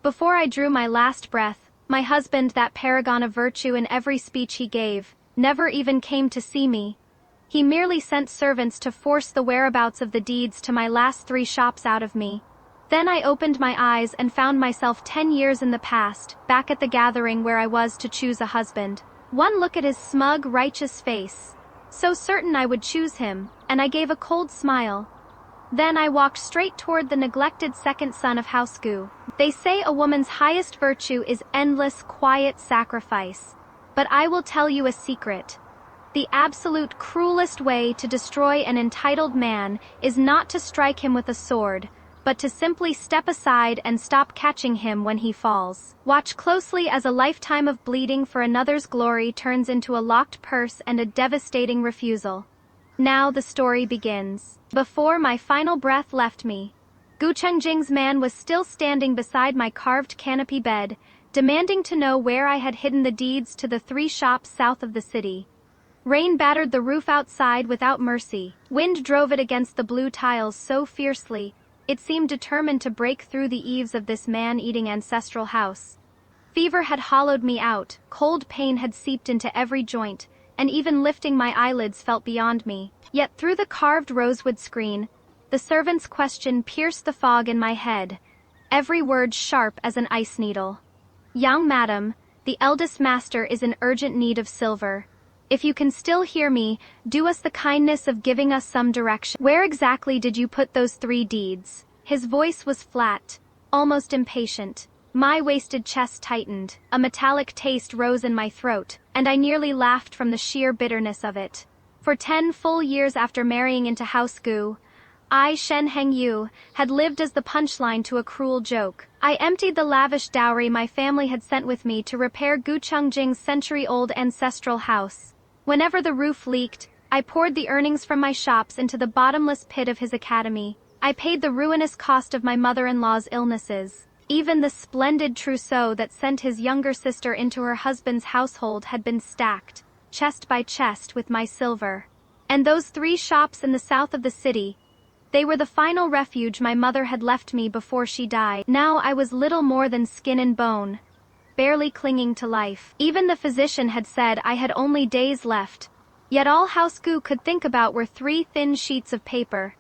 Before I drew my last breath, my husband, that paragon of virtue in every speech he gave, never even came to see me. He merely sent servants to force the whereabouts of the deeds to my last 3 shops out of me. Then I opened my eyes and found myself 10 years in the past, back at the gathering where I was to choose a husband. One look at his smug, righteous face. So certain I would choose him, and I gave a cold smile. Then I walked straight toward the neglected second son of House Gu. They say a woman's highest virtue is endless, quiet sacrifice. But I will tell you a secret. The absolute cruelest way to destroy an entitled man is not to strike him with a sword, but to simply step aside and stop catching him when he falls. Watch closely as a lifetime of bleeding for another's glory turns into a locked purse and a devastating refusal. Now the story begins. Before my final breath left me, Gu Chengjing's man was still standing beside my carved canopy bed, demanding to know where I had hidden the deeds to the 3 shops south of the city. Rain battered the roof outside without mercy. Wind drove it against the blue tiles so fiercely, it seemed determined to break through the eaves of this man-eating ancestral house. Fever had hollowed me out, cold pain had seeped into every joint, and even lifting my eyelids felt beyond me. Yet through the carved rosewood screen, the servant's question pierced the fog in my head, every word sharp as an ice needle. "Young madam, the eldest master is in urgent need of silver. If you can still hear me, do us the kindness of giving us some direction. Where exactly did you put those 3 deeds?" His voice was flat, almost impatient. My wasted chest tightened, a metallic taste rose in my throat, and I nearly laughed from the sheer bitterness of it. For 10 full years after marrying into House Gu, I, Shen Hengyu, had lived as the punchline to a cruel joke. I emptied the lavish dowry my family had sent with me to repair Gu Chengjing's century-old ancestral house. Whenever the roof leaked, I poured the earnings from my shops into the bottomless pit of his academy. I paid the ruinous cost of my mother-in-law's illnesses. Even the splendid trousseau that sent his younger sister into her husband's household had been stacked, chest by chest, with my silver. And those 3 shops in the south of the city, they were the final refuge my mother had left me before she died. Now I was little more than skin and bone, barely clinging to life. Even the physician had said I had only days left, yet all House Gu could think about were 3 thin sheets of paper.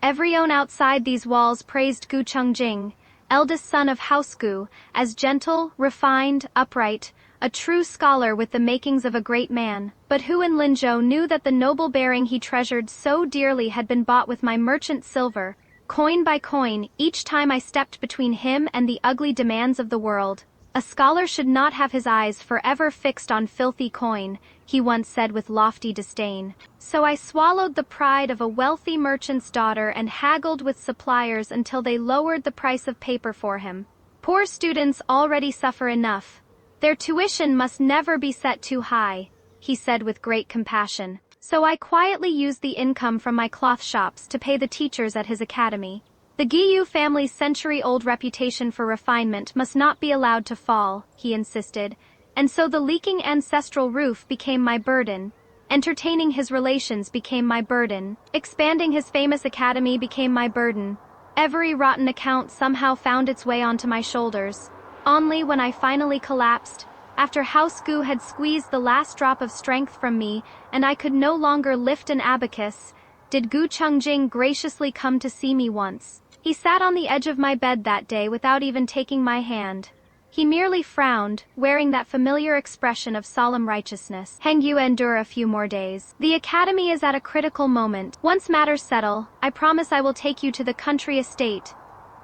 Everyone outside these walls praised Gu Chengjing, eldest son of House Gu, as gentle, refined, upright, a true scholar with the makings of a great man. But who in Linzhou knew that the noble bearing he treasured so dearly had been bought with my merchant silver, coin by coin, each time I stepped between him and the ugly demands of the world? "A scholar should not have his eyes forever fixed on filthy coin," he once said with lofty disdain. So I swallowed the pride of a wealthy merchant's daughter and haggled with suppliers until they lowered the price of paper for him. Poor students already suffer enough. Their tuition must never be set too high, he said with great compassion. So I quietly used the income from my cloth shops to pay the teachers at his academy. The Guiyu family's century-old reputation for refinement must not be allowed to fall, he insisted, and so the leaking ancestral roof became my burden. Entertaining his relations became my burden. Expanding his famous academy became my burden. Every rotten account somehow found its way onto my shoulders. Only when I finally collapsed, after House Gu had squeezed the last drop of strength from me and I could no longer lift an abacus, did Gu Chengjing graciously come to see me once. He sat on the edge of my bed that day without even taking my hand. He merely frowned, wearing that familiar expression of solemn righteousness. "Hengyu, endure a few more days. The academy is at a critical moment. Once matters settle, I promise I will take you to the country estate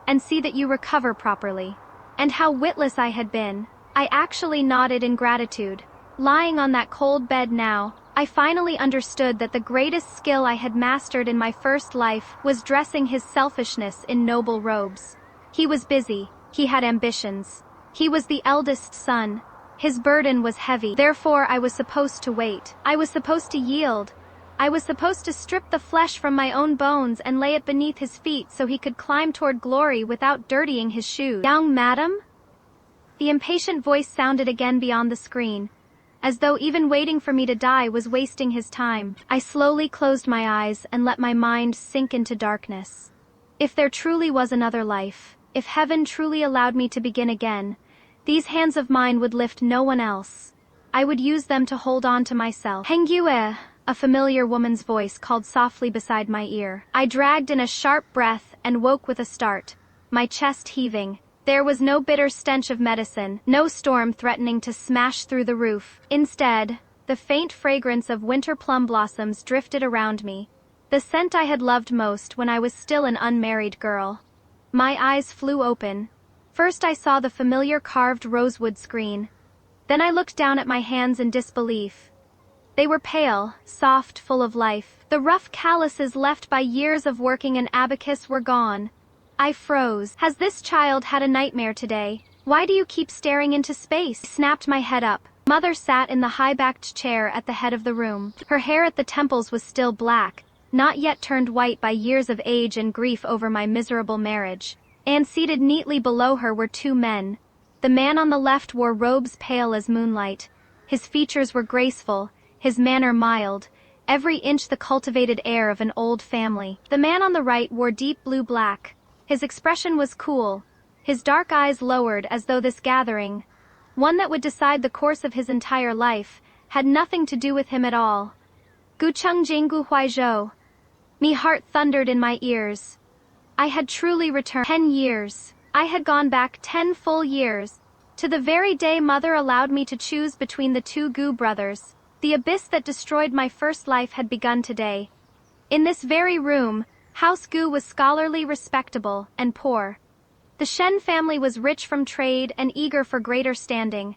and see that you recover properly." And how witless I had been. I actually nodded in gratitude. Lying on that cold bed now, I finally understood that the greatest skill I had mastered in my first life was dressing his selfishness in noble robes. He was busy. He had ambitions. He was the eldest son. His burden was heavy. Therefore, I was supposed to wait. I was supposed to yield. I was supposed to strip the flesh from my own bones and lay it beneath his feet so he could climb toward glory without dirtying his shoes. "Young madam?" The impatient voice sounded again beyond the screen, as though even waiting for me to die was wasting his time. I slowly closed my eyes and let my mind sink into darkness. If there truly was another life, if heaven truly allowed me to begin again, these hands of mine would lift no one else. I would use them to hold on to myself. Hengyue, a familiar woman's voice called softly beside my ear. I dragged in a sharp breath and woke with a start, my chest heaving. There was no bitter stench of medicine, no storm threatening to smash through the roof. Instead, the faint fragrance of winter plum blossoms drifted around me, the scent I had loved most when I was still an unmarried girl. My eyes flew open. First I saw the familiar carved rosewood screen. Then I looked down at my hands in disbelief. They were pale, soft, full of life. The rough calluses left by years of working an abacus were gone. I froze. Has this child had a nightmare today? Why do you keep staring into space? I snapped my head up. Mother sat in the high-backed chair at the head of the room. Her hair at the temples was still black, not yet turned white by years of age and grief over my miserable marriage. And seated neatly below her were two men. The man on the left wore robes pale as moonlight. His features were graceful, his manner mild, every inch the cultivated air of an old family. The man on the right wore deep blue-black. His expression was cool, his dark eyes lowered as though this gathering, one that would decide the course of his entire life, had nothing to do with him at all. Gucheng Jinggu Huaizhou. Me heart thundered in my ears. I had truly returned 10 years. I had gone back 10 full years, to the very day Mother allowed me to choose between the two Gu brothers. The abyss that destroyed my first life had begun today. In this very room, House Gu was scholarly, respectable, and poor. The Shen family was rich from trade and eager for greater standing.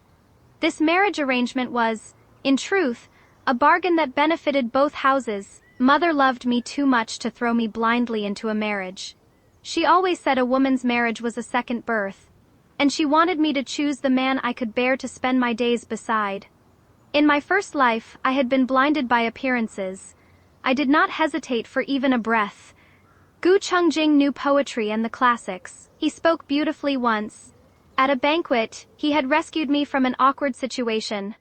This marriage arrangement was, in truth, a bargain that benefited both houses. Mother loved me too much to throw me blindly into a marriage. She always said a woman's marriage was a second birth, and she wanted me to choose the man I could bear to spend my days beside. In my first life, I had been blinded by appearances. I did not hesitate for even a breath. Gu Chengjing knew poetry and the classics. He spoke beautifully once. At a banquet, he had rescued me from an awkward situation.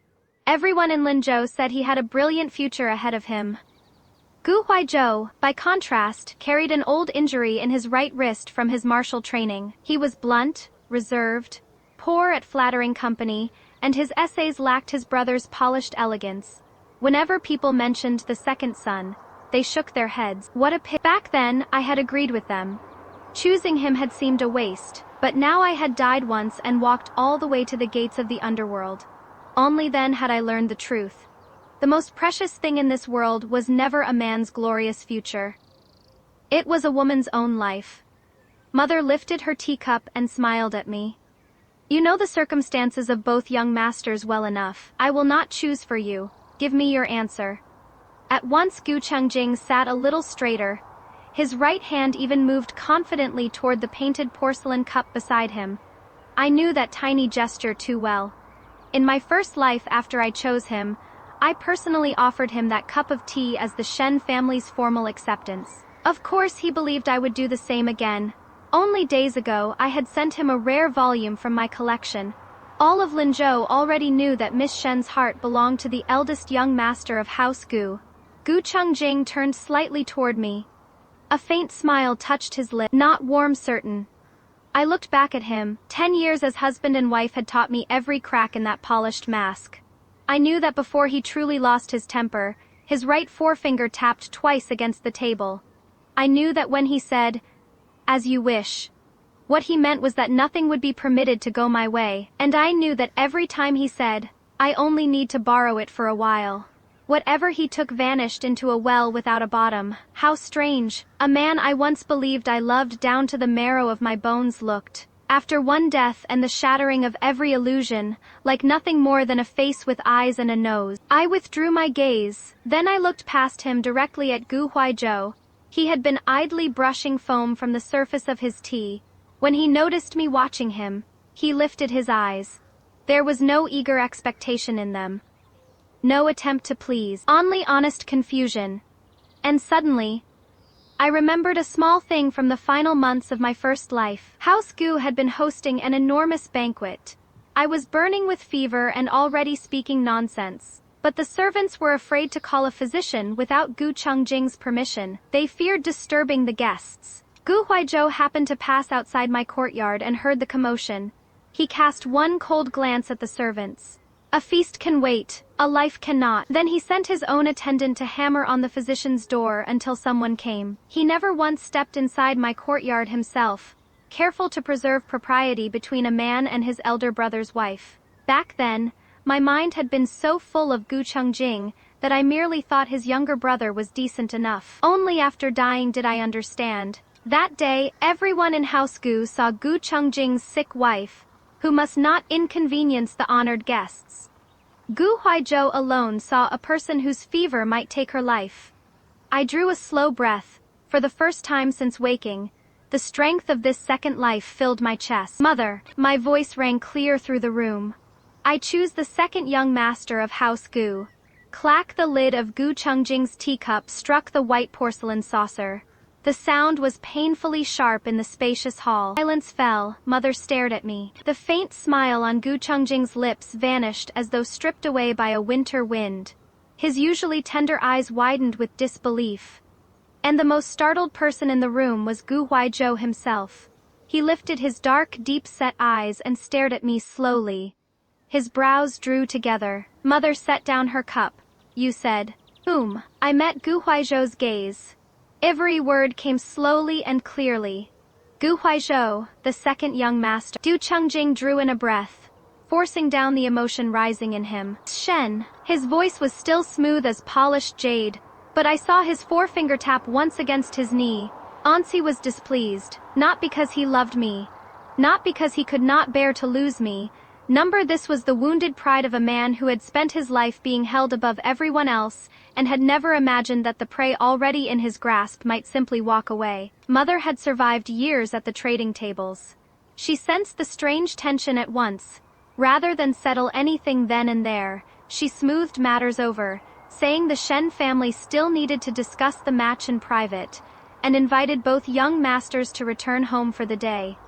Everyone in Linzhou said he had a brilliant future ahead of him. Gu Huaizhou, by contrast, carried an old injury in his right wrist from his martial training. He was blunt, reserved, poor at flattering company, and his essays lacked his brother's polished elegance. Whenever people mentioned the second son, they shook their heads. What a pity. Back then, I had agreed with them. Choosing him had seemed a waste, but now I had died once and walked all the way to the gates of the underworld. Only then had I learned the truth. The most precious thing in this world was never a man's glorious future. It was a woman's own life. Mother lifted her teacup and smiled at me. You know the circumstances of both young masters well enough. I will not choose for you. Give me your answer. At once Gu Chengjing sat a little straighter. His right hand even moved confidently toward the painted porcelain cup beside him. I knew that tiny gesture too well. In my first life after I chose him, I personally offered him that cup of tea as the Shen family's formal acceptance. Of course he believed I would do the same again. Only days ago I had sent him a rare volume from my collection. All of Linzhou already knew that Miss Shen's heart belonged to the eldest young master of House Gu. Gu Chengjing turned slightly toward me. A faint smile touched his lip. Not warm, certain. I looked back at him. 10 years as husband and wife had taught me every crack in that polished mask. I knew that before he truly lost his temper, his right forefinger tapped twice against the table. I knew that when he said, "As you wish," what he meant was that nothing would be permitted to go my way, and I knew that every time he said, "I only need to borrow it for a while," whatever he took vanished into a well without a bottom. How strange! A man I once believed I loved down to the marrow of my bones looked, after one death and the shattering of every illusion, like nothing more than a face with eyes and a nose. I withdrew my gaze, then I looked past him directly at Gu Huaizhou. He had been idly brushing foam from the surface of his tea. When he noticed me watching him, he lifted his eyes. There was no eager expectation in them. No attempt to please, only honest confusion. And suddenly, I remembered a small thing from the final months of my first life. House Gu had been hosting an enormous banquet. I was burning with fever and already speaking nonsense. But the servants were afraid to call a physician without Gu Chengjing's permission. They feared disturbing the guests. Gu Huaizhou happened to pass outside my courtyard and heard the commotion. He cast one cold glance at the servants. A feast can wait, a life cannot. Then he sent his own attendant to hammer on the physician's door until someone came. He never once stepped inside my courtyard himself, careful to preserve propriety between a man and his elder brother's wife. Back then, my mind had been so full of Gu Chengjing that I merely thought his younger brother was decent enough. Only after dying did I understand. That day, everyone in House Gu saw Gu Chengjing's sick wife, who must not inconvenience the honored guests. Gu Huaizhou alone saw a person whose fever might take her life. I drew a slow breath. For the first time since waking, the strength of this second life filled my chest. Mother, my voice rang clear through the room. I choose the second young master of House Gu. Clack, the lid of Gu Chengjing's teacup struck the white porcelain saucer. The sound was painfully sharp in the spacious hall. Silence fell. Mother stared at me. The faint smile on Gu Chengjing's lips vanished as though stripped away by a winter wind. His usually tender eyes widened with disbelief. And the most startled person in the room was Gu Huaizhou himself. He lifted his dark, deep-set eyes and stared at me slowly. His brows drew together. Mother set down her cup. You said, "Whom?" I met Gu Huaizhou's gaze. Every word came slowly and clearly. Gu Huaizhou, the second young master. Gu Chengjing drew in a breath, forcing down the emotion rising in him. Shen. His voice was still smooth as polished jade, but I saw his forefinger tap once against his knee. Ansi was displeased, not because he loved me, not because he could not bear to lose me. This was the wounded pride of a man who had spent his life being held above everyone else and had never imagined that the prey already in his grasp might simply walk away. Mother had survived years at the trading tables. She sensed the strange tension at once. Rather than settle anything then and there, she smoothed matters over, saying the Shen family still needed to discuss the match in private, and invited both young masters to return home for the day.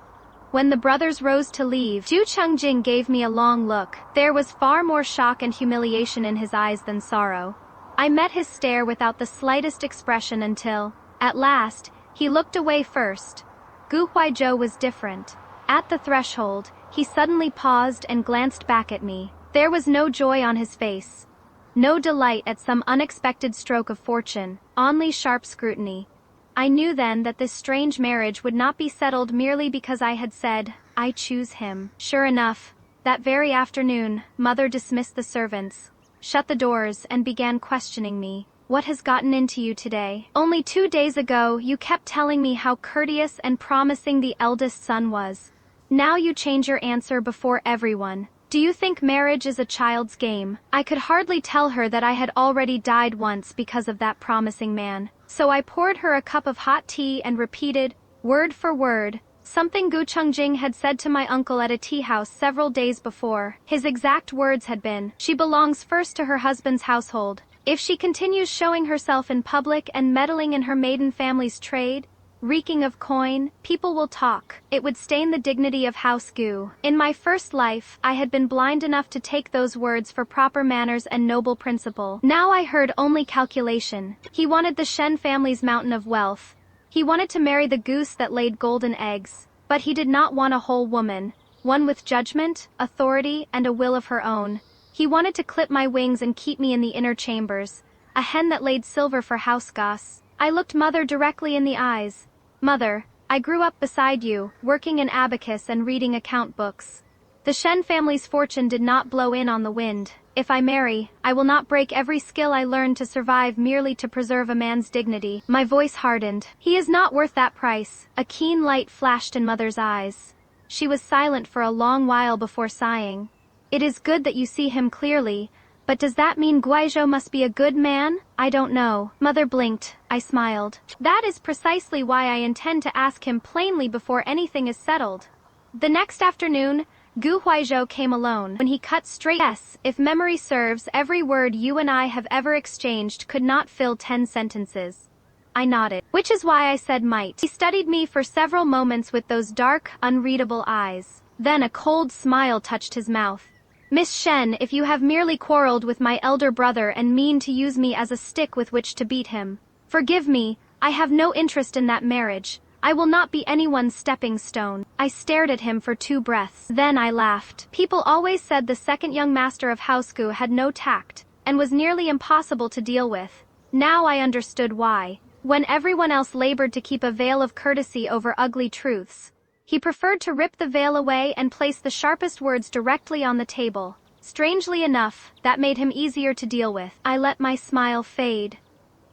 When the brothers rose to leave, Gu Chengjing gave me a long look. There was far more shock and humiliation in his eyes than sorrow. I met his stare without the slightest expression until, at last, he looked away first. Gu Huaizhou was different. At the threshold, he suddenly paused and glanced back at me. There was no joy on his face, no delight at some unexpected stroke of fortune, only sharp scrutiny. I knew then that this strange marriage would not be settled merely because I had said, "I choose him." Sure enough, that very afternoon, Mother dismissed the servants, shut the doors, and began questioning me. "What has gotten into you today? Only 2 days ago, you kept telling me how courteous and promising the eldest son was. Now you change your answer before everyone. Do you think marriage is a child's game?" I could hardly tell her that I had already died once because of that promising man. So I poured her a cup of hot tea and repeated, word for word, something Gu Chengjing had said to my uncle at a tea house several days before. His exact words had been, "She belongs first to her husband's household. If she continues showing herself in public and meddling in her maiden family's trade, reeking of coin, people will talk. It would stain the dignity of House Gu." In my first life, I had been blind enough to take those words for proper manners and noble principle. Now I heard only calculation. He wanted the Shen family's mountain of wealth. He wanted to marry the goose that laid golden eggs. But he did not want a whole woman, one with judgment, authority, and a will of her own. He wanted to clip my wings and keep me in the inner chambers, a hen that laid silver for house goss. I looked Mother directly in the eyes. "Mother, I grew up beside you, working in abacus and reading account books. The Shen family's fortune did not blow in on the wind. If I marry, I will not break every skill I learned to survive merely to preserve a man's dignity." My voice hardened. "He is not worth that price." A keen light flashed in Mother's eyes. She was silent for a long while before sighing. "It is good that you see him clearly, but does that mean Guizhou must be a good man? I don't know." Mother blinked. I smiled. "That is precisely why I intend to ask him plainly before anything is settled." The next afternoon, Gu Huaizhou came alone. When he cut straight, "Yes, if memory serves, every word you and I have ever exchanged could not fill 10 sentences. I nodded. "Which is why I said might." He studied me for several moments with those dark, unreadable eyes. Then a cold smile touched his mouth. "Miss Shen, if you have merely quarreled with my elder brother and mean to use me as a stick with which to beat him, forgive me, I have no interest in that marriage. I will not be anyone's stepping stone. I stared at him for 2 breaths. Then I laughed. People always said the second young master of Housegu had no tact, and was nearly impossible to deal with. Now I understood why. When everyone else labored to keep a veil of courtesy over ugly truths, he preferred to rip the veil away and place the sharpest words directly on the table. Strangely enough, that made him easier to deal with. I let my smile fade.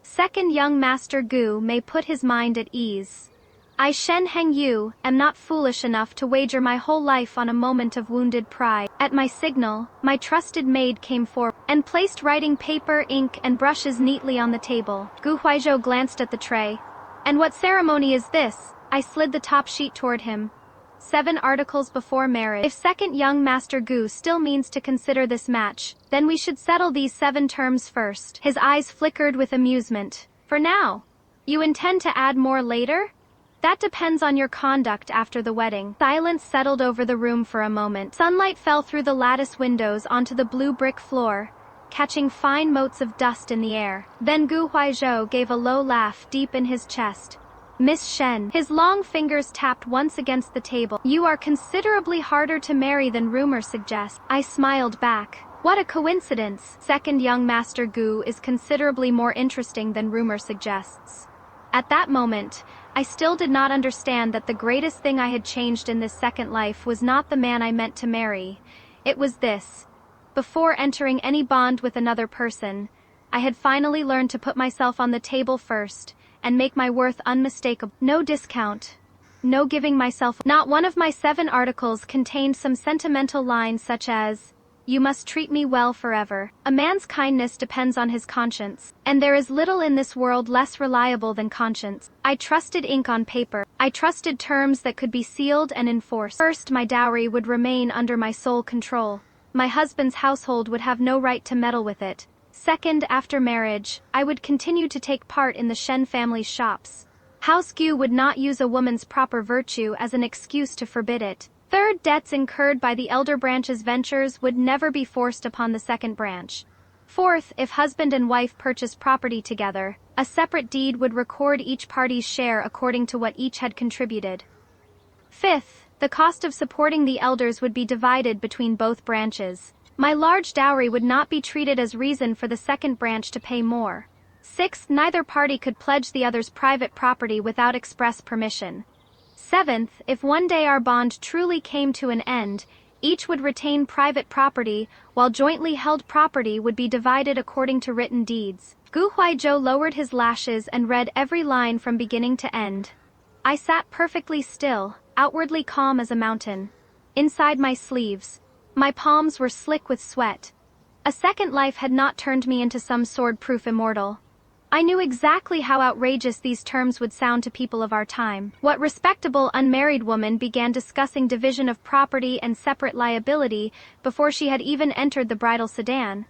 Second young Master Gu may put his mind at ease. I Shen Hengyu am not foolish enough to wager my whole life on a moment of wounded pride. At my signal, my trusted maid came forward and placed writing paper, ink, and brushes neatly on the table. Gu Huaizhou glanced at the tray. And what ceremony is this? I slid the top sheet toward him. 7 articles before marriage. If second young Master Gu still means to consider this match, then we should settle these 7 terms first. His eyes flickered with amusement. For now. You intend to add more later? That depends on your conduct after the wedding. Silence settled over the room for a moment. Sunlight fell through the lattice windows onto the blue brick floor, catching fine motes of dust in the air. Then Gu Huaizhou gave a low laugh deep in his chest. Miss Shen. His long fingers tapped once against the table. You are considerably harder to marry than rumor suggests. I smiled back. What a coincidence. Second young Master Gu is considerably more interesting than rumor suggests. At that moment, I still did not understand that the greatest thing I had changed in this second life was not the man I meant to marry. It was this. Before entering any bond with another person, I had finally learned to put myself on the table first, and make my worth unmistakable. No discount. No giving myself. Not one of my 7 articles contained some sentimental lines such as, "You must treat me well forever." A man's kindness depends on his conscience, and there is little in this world less reliable than conscience. I trusted ink on paper. I trusted terms that could be sealed and enforced. First, my dowry would remain under my sole control. My husband's household would have no right to meddle with it. Second, after marriage, I would continue to take part in the Shen family's shops. Housegu would not use a woman's proper virtue as an excuse to forbid it. Third, debts incurred by the elder branch's ventures would never be forced upon the second branch. Fourth, if husband and wife purchased property together, a separate deed would record each party's share according to what each had contributed. Fifth, the cost of supporting the elders would be divided between both branches. My large dowry would not be treated as reason for the second branch to pay more. Sixth, neither party could pledge the other's private property without express permission. Seventh, if one day our bond truly came to an end, each would retain private property, while jointly held property would be divided according to written deeds. Gu Huaizhou lowered his lashes and read every line from beginning to end. I sat perfectly still, outwardly calm as a mountain. Inside my sleeves, my palms were slick with sweat. A second life had not turned me into some sword-proof immortal. I knew exactly how outrageous these terms would sound to people of our time. What respectable unmarried woman began discussing division of property and separate liability before she had even entered the bridal sedan?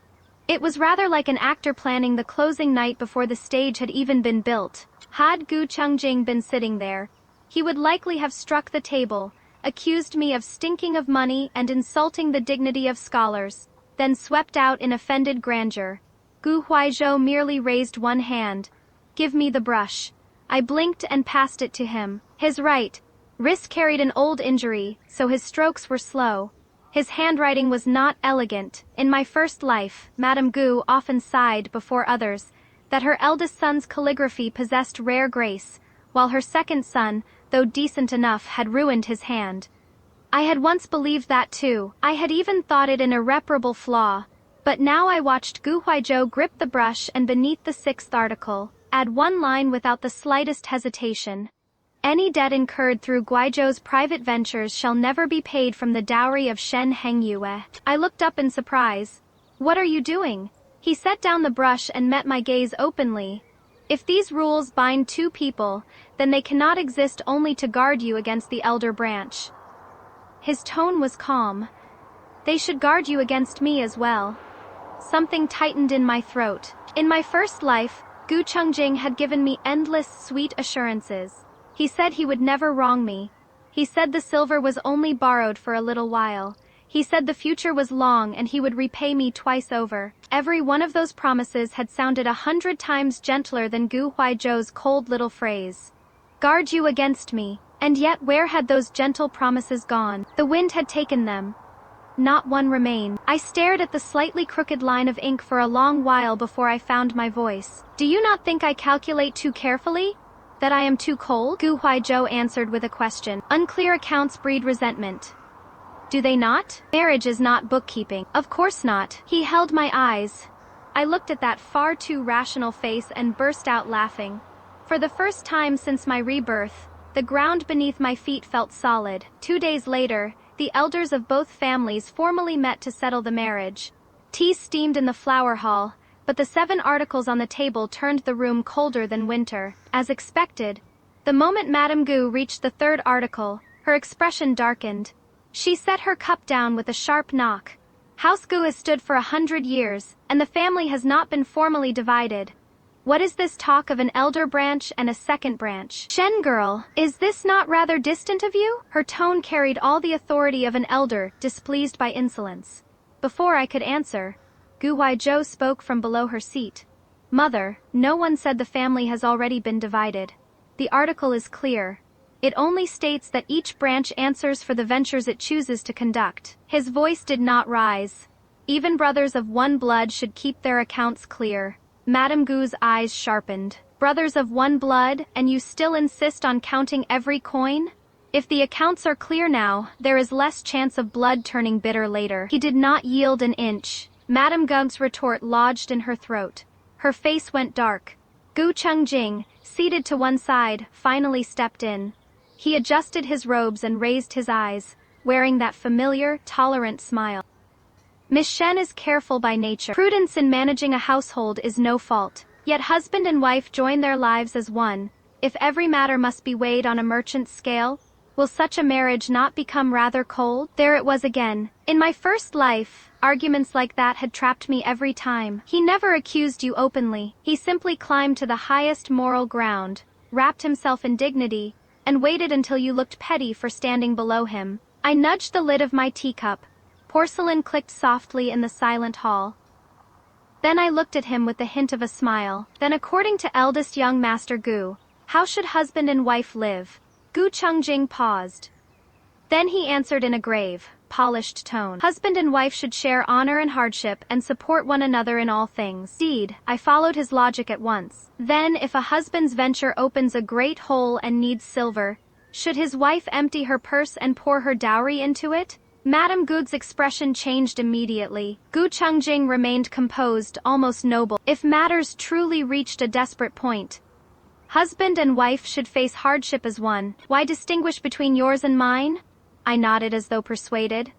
It was rather like an actor planning the closing night before the stage had even been built. Had Gu Chengjing been sitting there, he would likely have struck the table, accused me of stinking of money and insulting the dignity of scholars, then swept out in offended grandeur. Gu Huaizhou merely raised one hand. Give me the brush. I blinked and passed it to him. His right wrist carried an old injury, so his strokes were slow. His handwriting was not elegant. In my first life, Madame Gu often sighed before others that her eldest son's calligraphy possessed rare grace, while her second son, though decent enough, had ruined his hand. I had once believed that too. I had even thought it an irreparable flaw. But now I watched Gu Huaizhou grip the brush and beneath the 6th article, add one line without the slightest hesitation. Any debt incurred through Guizhou's private ventures shall never be paid from the dowry of Shen Hengyue. I looked up in surprise. What are you doing? He set down the brush and met my gaze openly. If these rules bind 2 people, then they cannot exist only to guard you against the elder branch. His tone was calm. They should guard you against me as well. Something tightened in my throat. In my first life, Gu Chengjing had given me endless sweet assurances. He said he would never wrong me. He said the silver was only borrowed for a little while. He said the future was long and he would repay me twice over. Every one of those promises had sounded 100 times gentler than Gu Huaizhou's cold little phrase. guard you against me. And yet where had those gentle promises gone? The wind had taken them. Not one remained. I stared at the slightly crooked line of ink for a long while before I found my voice. Do you not think I calculate too carefully? That I am too cold? Gu Huaizhou answered with a question. Unclear accounts breed resentment. Do they not? Marriage is not bookkeeping. Of course not. He held my eyes. I looked at that far too rational face and burst out laughing. For the first time since my rebirth, the ground beneath my feet felt solid. 2 days later, the elders of both families formally met to settle the marriage. Tea steamed in the flower hall, but the 7 articles on the table turned the room colder than winter. As expected, the moment Madame Gu reached the 3rd article, her expression darkened. She set her cup down with a sharp knock. House Gu has stood for 100 years, and the family has not been formally divided. What is this talk of an elder branch and a second branch? Shen girl, is this not rather distant of you? Her tone carried all the authority of an elder, displeased by insolence. Before I could answer, Gu Huaizhou spoke from below her seat. Mother, no one said the family has already been divided. The article is clear. It only states that each branch answers for the ventures it chooses to conduct. His voice did not rise. Even brothers of one blood should keep their accounts clear. Madame Gu's eyes sharpened. Brothers of one blood, and you still insist on counting every coin? If the accounts are clear now, there is less chance of blood turning bitter later. He did not yield an inch. Madame Gu's retort lodged in her throat. Her face went dark. Gu Chengjing, seated to one side, finally stepped in. He adjusted his robes and raised his eyes, wearing that familiar, tolerant smile. Miss Shen is careful by nature. Prudence in managing a household is no fault. Yet husband and wife join their lives as one. If every matter must be weighed on a merchant's scale, will such a marriage not become rather cold? There it was again. In my first life, arguments like that had trapped me every time. He never accused you openly. He simply climbed to the highest moral ground, wrapped himself in dignity, and waited until you looked petty for standing below him. I nudged the lid of my teacup. Porcelain clicked softly in the silent hall. Then I looked at him with the hint of a smile. Then according to eldest young Master Gu, how should husband and wife live? Gu Chengjing paused. Then he answered in a grave, polished tone. Husband and wife should share honor and hardship and support one another in all things. Indeed, I followed his logic at once. Then if a husband's venture opens a great hole and needs silver, should his wife empty her purse and pour her dowry into it? Madame Gu's expression changed immediately. Gu Chengjing remained composed, almost noble. If matters truly reached a desperate point, husband and wife should face hardship as one. Why distinguish between yours and mine? I nodded as though persuaded.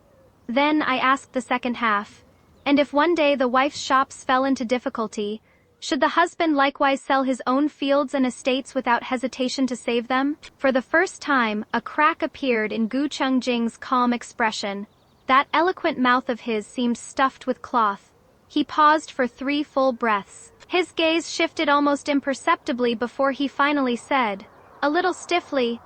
Then I asked the second half. And if one day the wife's shops fell into difficulty, should the husband likewise sell his own fields and estates without hesitation to save them? For the first time, a crack appeared in Gu Chengjing's calm expression. That eloquent mouth of his seemed stuffed with cloth. He paused for 3 full breaths. His gaze shifted almost imperceptibly before he finally said, a little stiffly,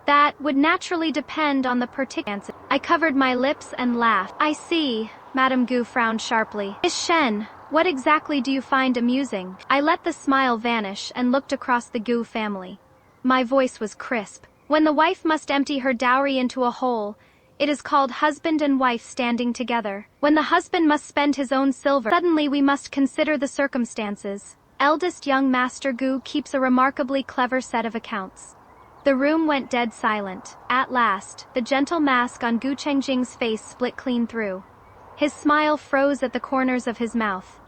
that would naturally depend on the particular. I covered my lips and laughed. I see, Madame Gu frowned sharply. Miss Shen, what exactly do you find amusing? I let the smile vanish and looked across the Gu family. My voice was crisp. When the wife must empty her dowry into a hole, it is called husband and wife standing together. When the husband must spend his own silver, suddenly we must consider the circumstances. Eldest young Master Gu keeps a remarkably clever set of accounts. The room went dead silent. At last, the gentle mask on Gu Chengjing's face split clean through. His smile froze at the corners of his mouth.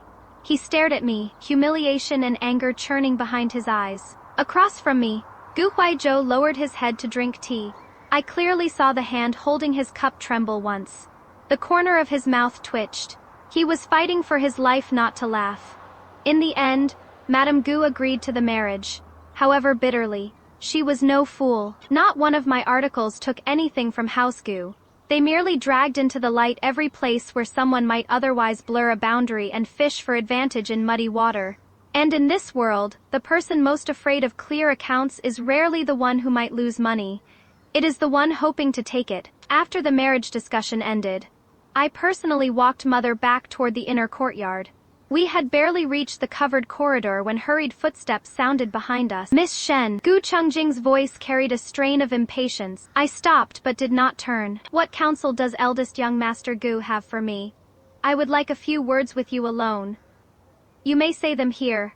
He stared at me, humiliation and anger churning behind his eyes. Across from me, Gu Huaizhou lowered his head to drink tea. I clearly saw the hand holding his cup tremble once. The corner of his mouth twitched. He was fighting for his life not to laugh. In the end, Madame Gu agreed to the marriage. However bitterly. She was no fool. Not one of my articles took anything from House Gu. They merely dragged into the light every place where someone might otherwise blur a boundary and fish for advantage in muddy water. And in this world, the person most afraid of clear accounts is rarely the one who might lose money. It is the one hoping to take it. After the marriage discussion ended, I personally walked Mother back toward the inner courtyard. We had barely reached the covered corridor when hurried footsteps sounded behind us. Miss Shen. Gu Chungjing's voice carried a strain of impatience. I stopped but did not turn. What counsel does eldest young Master Gu have for me? I would like a few words with you alone. You may say them here.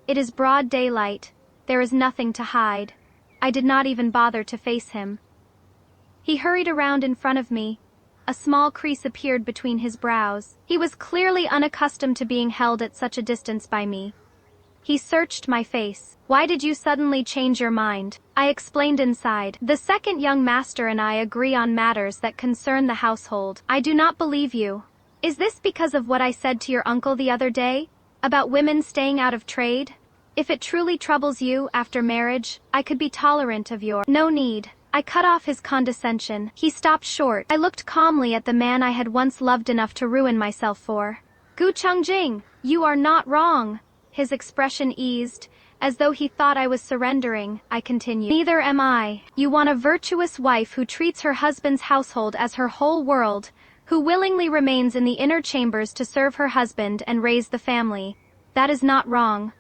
It is broad daylight. There is nothing to hide. I did not even bother to face him. He hurried around in front of me. A small crease appeared between his brows. He was clearly unaccustomed to being held at such a distance by me. He searched my face. Why did you suddenly change your mind? I explained inside. The second young master and I agree on matters that concern the household. I do not believe you. Is this because of what I said to your uncle the other day? About women staying out of trade? If it truly troubles you, after marriage, I could be tolerant of your— No need. I cut off his condescension. He stopped short. I looked calmly at the man I had once loved enough to ruin myself for. Gu Chungjing, you are not wrong. His expression eased, as though he thought I was surrendering. I continued. Neither am I. You want a virtuous wife who treats her husband's household as her whole world, who willingly remains in the inner chambers to serve her husband and raise the family. That is not wrong.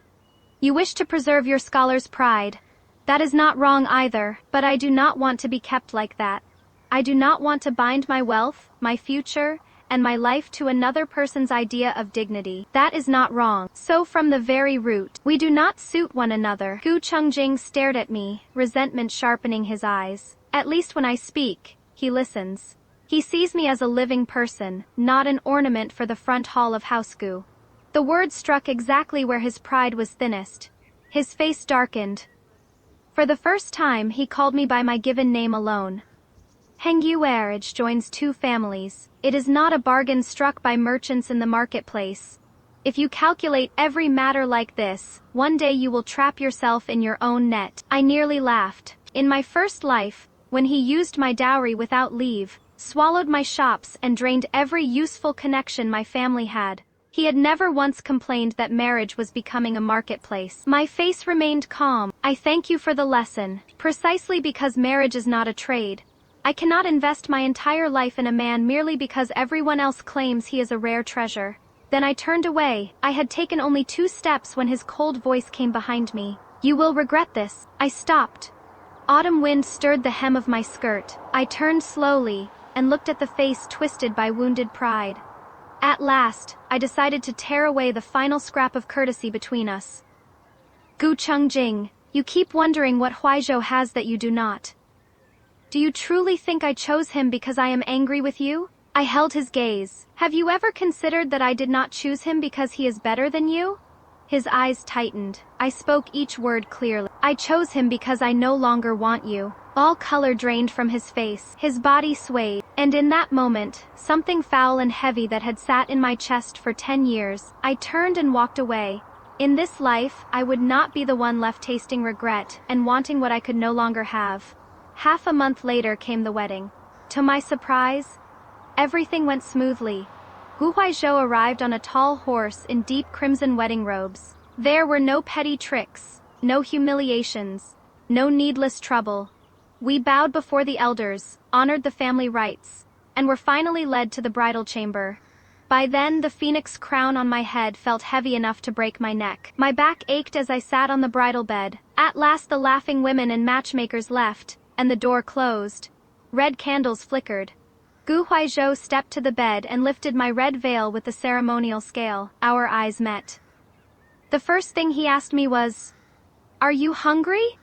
You wish to preserve your scholar's pride. That is not wrong either, but I do not want to be kept like that. I do not want to bind my wealth, my future, and my life to another person's idea of dignity. That is not wrong. So from the very root, we do not suit one another. Gu Chungjing stared at me, resentment sharpening his eyes. At least when I speak, he listens. He sees me as a living person, not an ornament for the front hall of House Gu. The words struck exactly where his pride was thinnest. His face darkened. For the first time, he called me by my given name alone. Hengyu marriage joins two families. It is not a bargain struck by merchants in the marketplace. If you calculate every matter like this, one day you will trap yourself in your own net. I nearly laughed. In my first life, when he used my dowry without leave, swallowed my shops and drained every useful connection my family had, he had never once complained that marriage was becoming a marketplace. My face remained calm. I thank you for the lesson. Precisely because marriage is not a trade. I cannot invest my entire life in a man merely because everyone else claims he is a rare treasure. Then I turned away. I had taken only 2 steps when his cold voice came behind me. You will regret this. I stopped. Autumn wind stirred the hem of my skirt. I turned slowly and looked at the face twisted by wounded pride. At last, I decided to tear away the final scrap of courtesy between us. Gu Chungjing, you keep wondering what Huaizhou has that you do not. Do you truly think I chose him because I am angry with you? I held his gaze. Have you ever considered that I did not choose him because he is better than you? His eyes tightened. I spoke each word clearly. I chose him because I no longer want you. All color drained from his face. His body swayed. And in that moment, something foul and heavy that had sat in my chest for 10 years, I turned and walked away. In this life, I would not be the one left tasting regret and wanting what I could no longer have. Half a month later came the wedding. To my surprise, everything went smoothly. Gu Huaizhou arrived on a tall horse in deep crimson wedding robes. There were no petty tricks, no humiliations, no needless trouble. We bowed before the elders, honored the family rites, and were finally led to the bridal chamber. By then, the phoenix crown on my head felt heavy enough to break my neck. My back ached as I sat on the bridal bed. At last the laughing women and matchmakers left, and the door closed. Red candles flickered. Gu Huaizhou stepped to the bed and lifted my red veil with the ceremonial scale. Our eyes met. The first thing he asked me was, "Are you hungry?"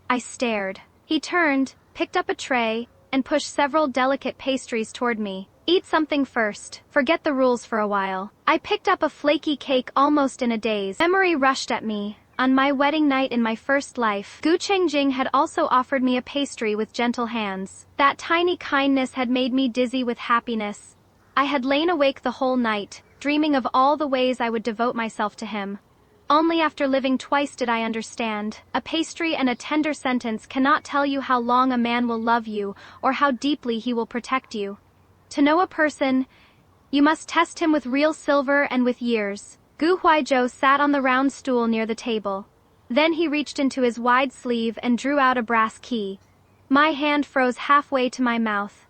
I stared. He turned, picked up a tray, and pushed several delicate pastries toward me. Eat something first. Forget the rules for a while. I picked up a flaky cake almost in a daze. Memory rushed at me. On my wedding night in my first life, Gu Chengjing had also offered me a pastry with gentle hands. That tiny kindness had made me dizzy with happiness. I had lain awake the whole night, dreaming of all the ways I would devote myself to him. Only after living twice did I understand. A pastry and a tender sentence cannot tell you how long a man will love you or how deeply he will protect you. To know a person, you must test him with real silver and with years. Gu Huaizhou sat on the round stool near the table. Then he reached into his wide sleeve and drew out a brass key. My hand froze halfway to my mouth.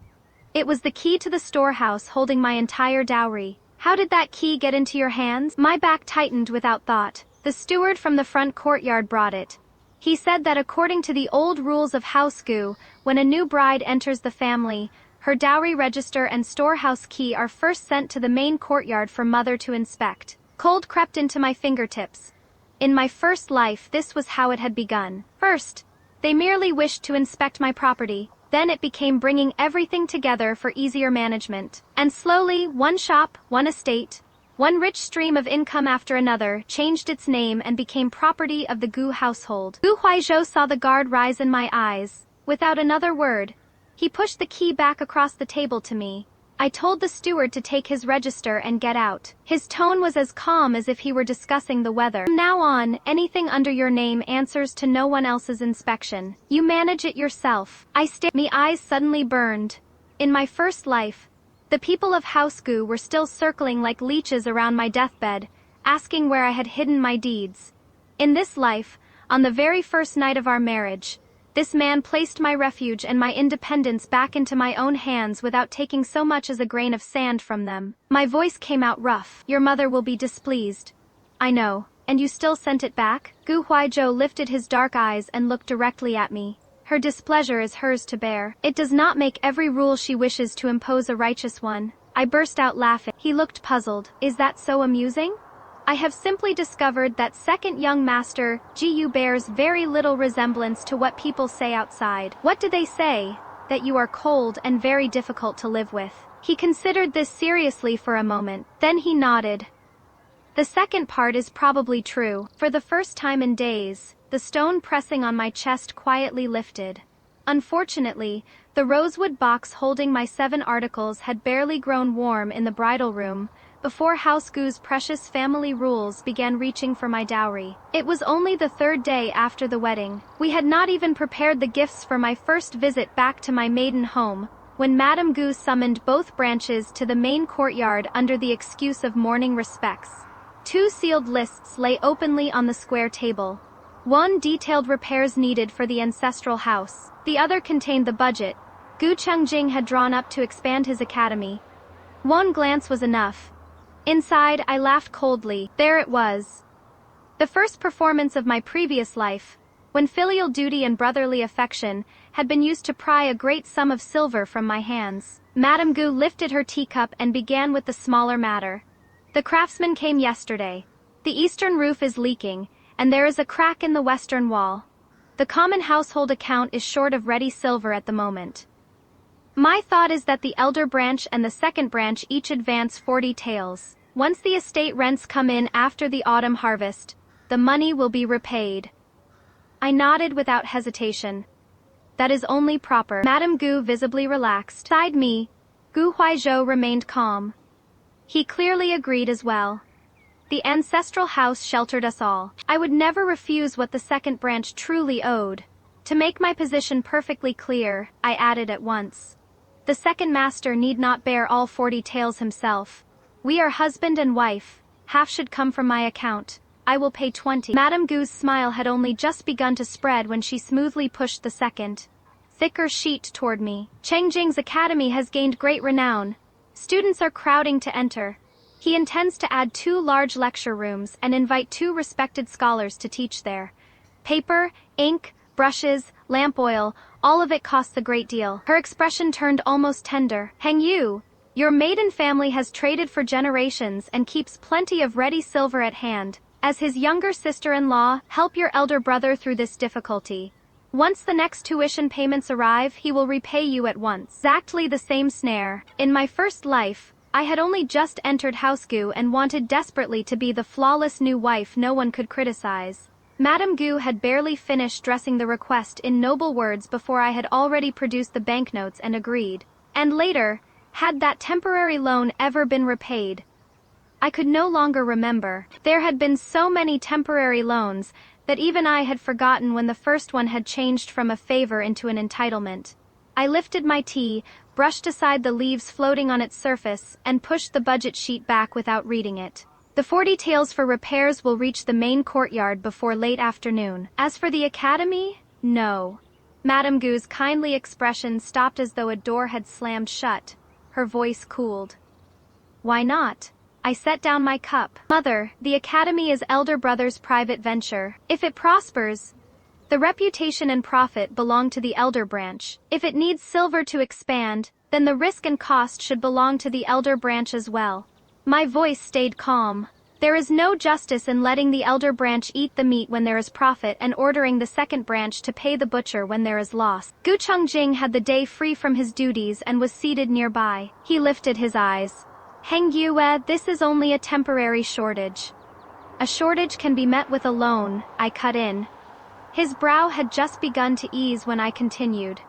It was the key to the storehouse holding my entire dowry. How did that key get into your hands? My back tightened without thought. The steward from the front courtyard brought it. He said that according to the old rules of house-gu, when a new bride enters the family, her dowry register and storehouse key are first sent to the main courtyard for mother to inspect. Cold crept into my fingertips. In my first life, this was how it had begun. First, they merely wished to inspect my property. Then it became bringing everything together for easier management. And slowly, one shop, one estate, one rich stream of income after another changed its name and became property of the Gu household. Gu Huaizhou saw the guard rise in my eyes. Without another word, he pushed the key back across the table to me. I told the steward to take his register and get out. His tone was as calm as if he were discussing the weather. From now on, anything under your name answers to no one else's inspection. You manage it yourself. My eyes suddenly burned. In my first life, the people of House-gu were still circling like leeches around my deathbed, asking where I had hidden my deeds. In this life, on the very first night of our marriage, this man placed my refuge and my independence back into my own hands without taking so much as a grain of sand from them. My voice came out rough. Your mother will be displeased. I know. And you still sent it back? Gu Huaizhou lifted his dark eyes and looked directly at me. Her displeasure is hers to bear. It does not make every rule she wishes to impose a righteous one. I burst out laughing. He looked puzzled. Is that so amusing? I have simply discovered that second young master, Gu bears very little resemblance to what people say outside. What do they say? That you are cold and very difficult to live with. He considered this seriously for a moment. Then he nodded. The second part is probably true. For the first time in days, the stone pressing on my chest quietly lifted. Unfortunately, the rosewood box holding my 7 articles had barely grown warm in the bridal room before House-gu's precious family rules began reaching for my dowry. It was only the 3rd day after the wedding. We had not even prepared the gifts for my first visit back to my maiden home, when Madame Gu summoned both branches to the main courtyard under the excuse of mourning respects. 2 sealed lists lay openly on the square table. One detailed repairs needed for the ancestral house. The other contained the budget Gu Chengjing had drawn up to expand his academy. One glance was enough. Inside, I laughed coldly. There it was. The first performance of my previous life, when filial duty and brotherly affection had been used to pry a great sum of silver from my hands. Madame Gu lifted her teacup and began with the smaller matter. The craftsman came yesterday. The eastern roof is leaking, and there is a crack in the western wall. The common household account is short of ready silver at the moment. My thought is that the elder branch and the second branch each advance 40 taels. Once the estate rents come in after the autumn harvest, the money will be repaid. I nodded without hesitation. That is only proper. Madame Gu visibly relaxed. Beside me, Gu Huaizhou remained calm. He clearly agreed as well. The ancestral house sheltered us all. I would never refuse what the second branch truly owed. To make my position perfectly clear, I added at once. The second master need not bear all 40 taels himself. We are husband and wife. Half should come from my account. I will pay 20. Madame Gu's smile had only just begun to spread when she smoothly pushed the second, thicker sheet toward me. Chengjing's academy has gained great renown. Students are crowding to enter. He intends to add 2 large lecture rooms and invite 2 respected scholars to teach there. Paper, ink, brushes, lamp oil, all of it costs a great deal. Her expression turned almost tender. Heng Yu, your maiden family has traded for generations and keeps plenty of ready silver at hand. As his younger sister-in-law, help your elder brother through this difficulty. Once the next tuition payments arrive, he will repay you at once. Exactly the same snare. In my first life, I had only just entered House-gu and wanted desperately to be the flawless new wife no one could criticize. Madame Gu had barely finished dressing the request in noble words before I had already produced the banknotes and agreed. And later, had that temporary loan ever been repaid? I could no longer remember. There had been so many temporary loans that even I had forgotten when the first one had changed from a favor into an entitlement. I lifted my tea, brushed aside the leaves floating on its surface, and pushed the budget sheet back without reading it. The 40 taels for repairs will reach the main courtyard before late afternoon. As for the academy, no. Madame Gu's kindly expression stopped as though a door had slammed shut. Her voice cooled. Why not? I set down my cup. Mother, the academy is elder brother's private venture. If it prospers, the reputation and profit belong to the elder branch. If it needs silver to expand, then the risk and cost should belong to the elder branch as well. My voice stayed calm. There is no justice in letting the elder branch eat the meat when there is profit and ordering the second branch to pay the butcher when there is loss. Gu Chongjing had the day free from his duties and was seated nearby. He lifted his eyes. Heng Yue, this is only a temporary shortage. A shortage can be met with a loan, I cut in. His brow had just begun to ease when I continued.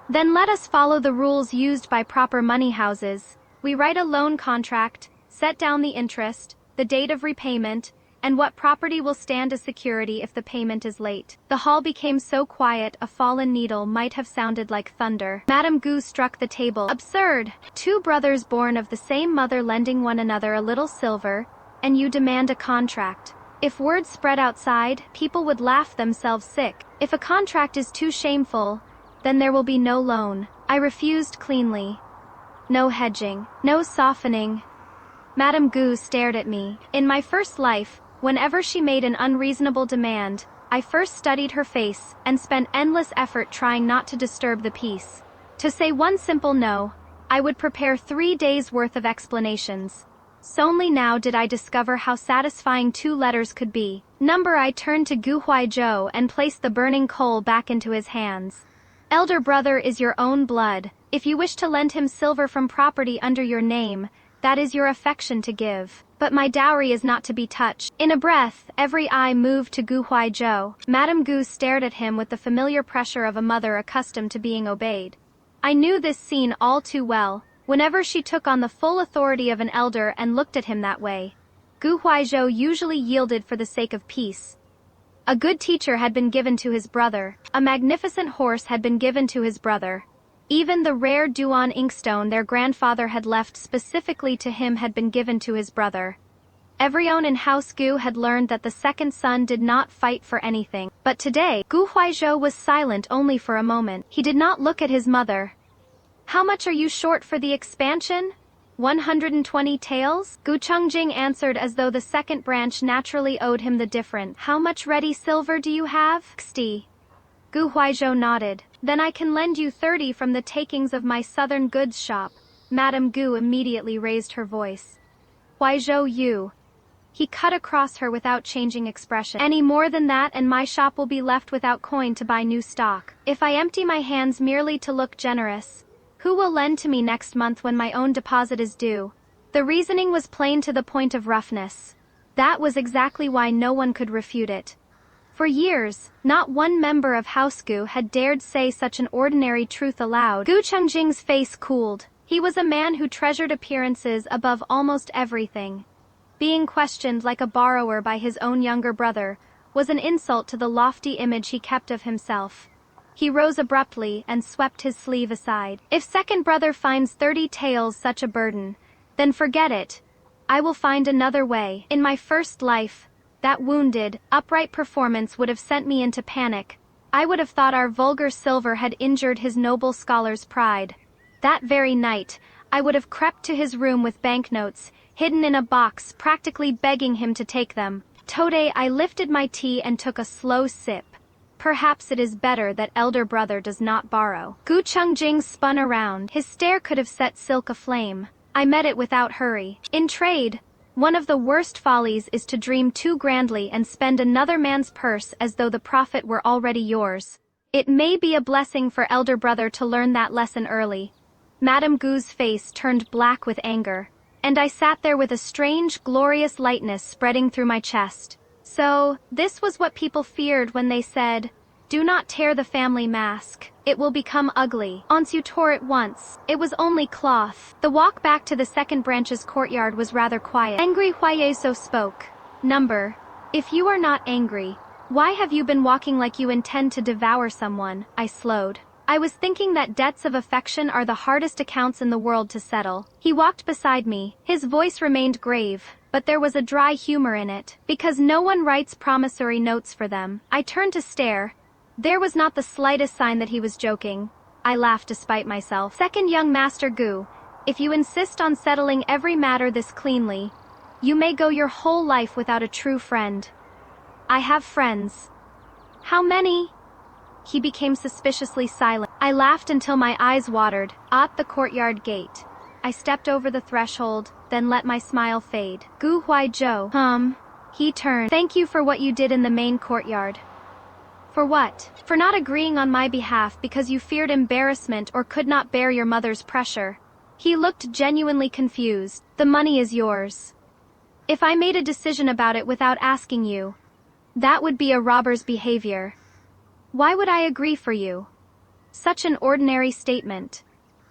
Then let us follow the rules used by proper money houses. We write a loan contract, set down the interest, the date of repayment, and what property will stand as security if the payment is late. The hall became so quiet a fallen needle might have sounded like thunder. Madame Gu struck the table. Absurd! Two brothers born of the same mother lending one another a little silver, and you demand a contract. If word spread outside, people would laugh themselves sick. If a contract is too shameful, then there will be no loan. I refused cleanly. No hedging, no softening. Madame Gu stared at me. In my first life, whenever she made an unreasonable demand, I first studied her face and spent endless effort trying not to disturb the peace. To say one simple no, I would prepare 3 days' worth of explanations. Solely now did I discover how satisfying 2 letters could be. Number I turned to Gu Huaizhou and placed the burning coal back into his hands. Elder brother is your own blood. If you wish to lend him silver from property under your name, that is your affection to give. But my dowry is not to be touched. In a breath, every eye moved to Gu Huaizhou. Madame Gu stared at him with the familiar pressure of a mother accustomed to being obeyed. I knew this scene all too well. Whenever she took on the full authority of an elder and looked at him that way, Gu Huaizhou usually yielded for the sake of peace. A good teacher had been given to his brother. A magnificent horse had been given to his brother. Even the rare Duan inkstone their grandfather had left specifically to him had been given to his brother. Everyone in House Gu had learned that the second son did not fight for anything. But today, Gu Huaizhou was silent only for a moment. He did not look at his mother. How much are you short for the expansion? 120 taels? Gu Chongjing answered as though the second branch naturally owed him the difference. How much ready silver do you have? 60. Gu Huaizhou nodded. Then I can lend you 30 from the takings of my southern goods shop. Madame Gu immediately raised her voice. Huaizhou you. He cut across her without changing expression. Any more than that and my shop will be left without coin to buy new stock. If I empty my hands merely to look generous, who will lend to me next month when my own deposit is due? The reasoning was plain to the point of roughness. That was exactly why no one could refute it. For years, not one member of House Gu had dared say such an ordinary truth aloud. Gu Chongjing's face cooled. He was a man who treasured appearances above almost everything. Being questioned like a borrower by his own younger brother was an insult to the lofty image he kept of himself. He rose abruptly and swept his sleeve aside. If second brother finds 30 taels such a burden, then forget it. I will find another way. In my first life, that wounded, upright performance would have sent me into panic. I would have thought our vulgar silver had injured his noble scholar's pride. That very night, I would have crept to his room with banknotes, hidden in a box, practically begging him to take them. Today I lifted my tea and took a slow sip. Perhaps it is better that elder brother does not borrow. Gu Chongjing spun around. His stare could have set silk aflame. I met it without hurry. In trade, one of the worst follies is to dream too grandly and spend another man's purse as though the profit were already yours. It may be a blessing for elder brother to learn that lesson early. Madame Gu's face turned black with anger, and I sat there with a strange, glorious lightness spreading through my chest. So, this was what people feared when they said, "Do not tear the family mask. It will become ugly." Once you tore it once, it was only cloth. The walk back to the second branch's courtyard was rather quiet. Angry Huaizhou spoke. Number, if you are not angry, why have you been walking like you intend to devour someone? I slowed. I was thinking that debts of affection are the hardest accounts in the world to settle. He walked beside me. His voice remained grave, but there was a dry humor in it. Because no one writes promissory notes for them. I turned to stare. There was not the slightest sign that he was joking. I laughed despite myself. Second young Master Gu, if you insist on settling every matter this cleanly, You may go your whole life without a true friend. I have friends. How many? He became suspiciously silent. I laughed until my eyes watered. At the courtyard gate. I stepped over the threshold, then let my smile fade. Gu Huaizhou. He turned. Thank you for what you did in the main courtyard. For what? For not agreeing on my behalf because you feared embarrassment or could not bear your mother's pressure. He looked genuinely confused. The money is yours. If I made a decision about it without asking you, that would be a robber's behavior. Why would I agree for you? Such an ordinary statement.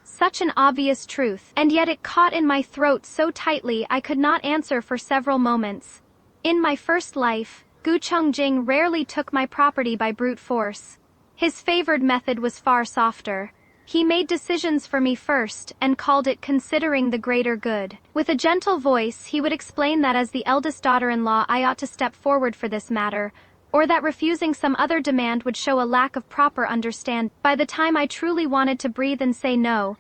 Such an obvious truth, and yet it caught in my throat so tightly I could not answer for several moments. In my first life, Gu Chongjing rarely took my property by brute force. His favored method was far softer. He made decisions for me first and called it considering the greater good. With a gentle voice, he would explain that as the eldest daughter-in-law I ought to step forward for this matter, or that refusing some other demand would show a lack of proper understanding. By the time I truly wanted to breathe and say no,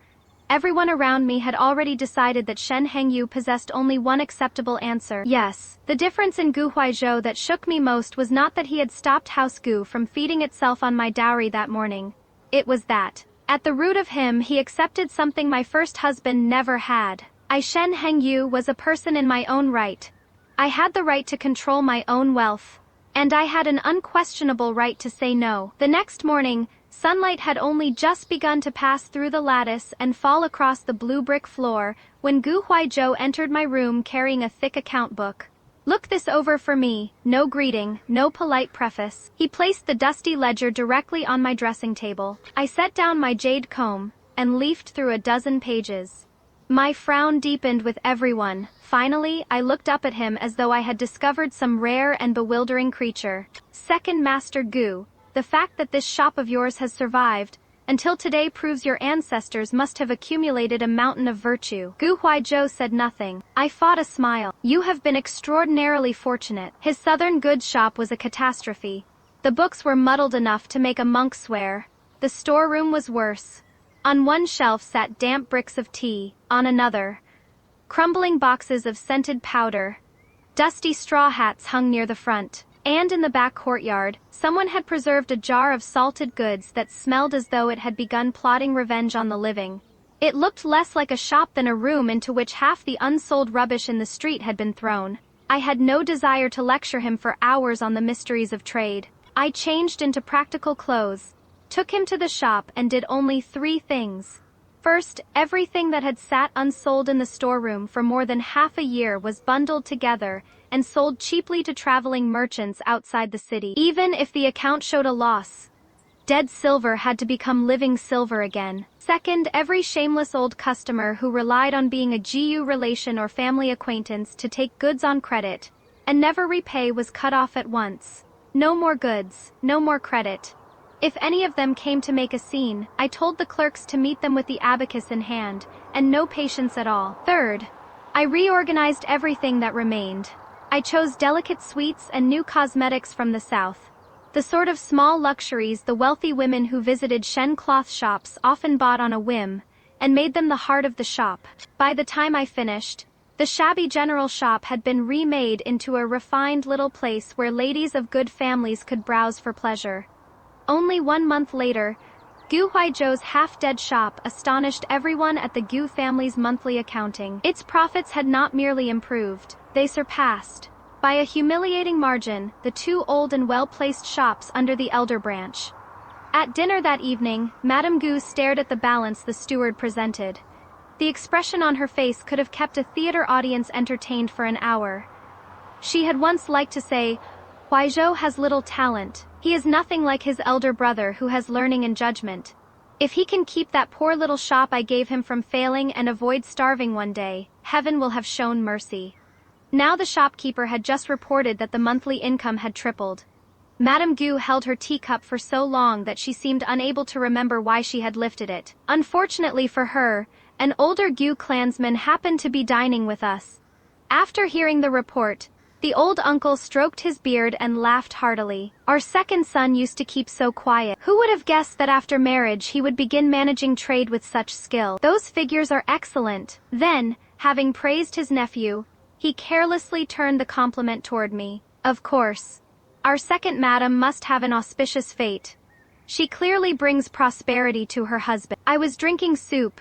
everyone around me had already decided that Shen Hengyu possessed only one acceptable answer. Yes, the difference in Gu Huaizhou that shook me most was not that he had stopped House Gu from feeding itself on my dowry that morning. It was that, at the root of him, he accepted something my first husband never had. I, Shen Hengyu, was a person in my own right. I had the right to control my own wealth. And I had an unquestionable right to say no. The next morning, sunlight had only just begun to pass through the lattice and fall across the blue brick floor when Gu Huaizhou entered my room carrying a thick account book. Look this over for me, no greeting, no polite preface. He placed the dusty ledger directly on my dressing table. I set down my jade comb and leafed through a dozen pages. My frown deepened with everyone. Finally, I looked up at him as though I had discovered some rare and bewildering creature. Second Master Gu, the fact that this shop of yours has survived until today proves your ancestors must have accumulated a mountain of virtue. Gu Huaizhou said nothing. I fought a smile. You have been extraordinarily fortunate. His southern goods shop was a catastrophe. The books were muddled enough to make a monk swear. The storeroom was worse. On one shelf sat damp bricks of tea, on another, crumbling boxes of scented powder. Dusty straw hats hung near the front. And in the back courtyard, someone had preserved a jar of salted goods that smelled as though it had begun plotting revenge on the living. It looked less like a shop than a room into which half the unsold rubbish in the street had been thrown. I had no desire to lecture him for hours on the mysteries of trade. I changed into practical clothes, took him to the shop and did only 3 things. First, everything that had sat unsold in the storeroom for more than half a year was bundled together and sold cheaply to traveling merchants outside the city. Even if the account showed a loss, dead silver had to become living silver again. Second, every shameless old customer who relied on being a GU relation or family acquaintance to take goods on credit and never repay was cut off at once. No more goods, no more credit. If any of them came to make a scene, I told the clerks to meet them with the abacus in hand, and no patience at all. Third, I reorganized everything that remained. I chose delicate sweets and new cosmetics from the south. The sort of small luxuries the wealthy women who visited Shen cloth shops often bought on a whim, and made them the heart of the shop. By the time I finished, the shabby general shop had been remade into a refined little place where ladies of good families could browse for pleasure. Only 1 month later, Gu Huaizhou's half-dead shop astonished everyone at the Gu family's monthly accounting. Its profits had not merely improved, they surpassed, by a humiliating margin, the 2 old and well-placed shops under the elder branch. At dinner that evening, Madame Gu stared at the balance the steward presented. The expression on her face could have kept a theater audience entertained for an hour. She had once liked to say, Huaizhou has little talent. He is nothing like his elder brother who has learning and judgment. If he can keep that poor little shop I gave him from failing and avoid starving one day, heaven will have shown mercy. Now the shopkeeper had just reported that the monthly income had tripled. Madame Gu held her teacup for so long that she seemed unable to remember why she had lifted it. Unfortunately for her, an older Gu clansman happened to be dining with us. After hearing the report, the old uncle stroked his beard and laughed heartily. Our second son used to keep so quiet. Who would have guessed that after marriage he would begin managing trade with such skill? Those figures are excellent. Then, having praised his nephew, He carelessly turned the compliment toward me. Of course. Our second madam must have an auspicious fate. She clearly brings prosperity to her husband. I was drinking soup.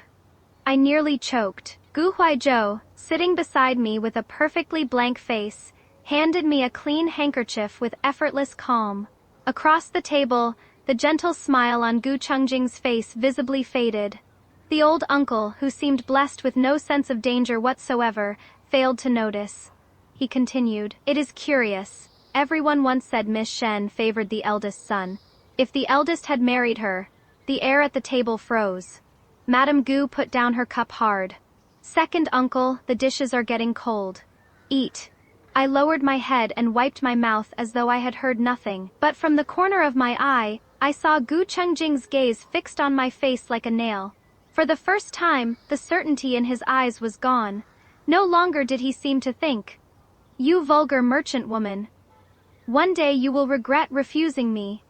I nearly choked. Gu Huaizhou, sitting beside me with a perfectly blank face, handed me a clean handkerchief with effortless calm. Across the table, the gentle smile on Gu Chengjing's face visibly faded. The old uncle, who seemed blessed with no sense of danger whatsoever, failed to notice. He continued, "It is curious. Everyone once said Miss Shen favored the eldest son. If the eldest had married her, the air at the table froze." Madame Gu put down her cup hard. "Second uncle, the dishes are getting cold. Eat." I lowered my head and wiped my mouth as though I had heard nothing, but from the corner of my eye, I saw Gu Chengjing's gaze fixed on my face like a nail. For the first time, the certainty in his eyes was gone. No longer did he seem to think, "You vulgar merchant woman. One day you will regret refusing me."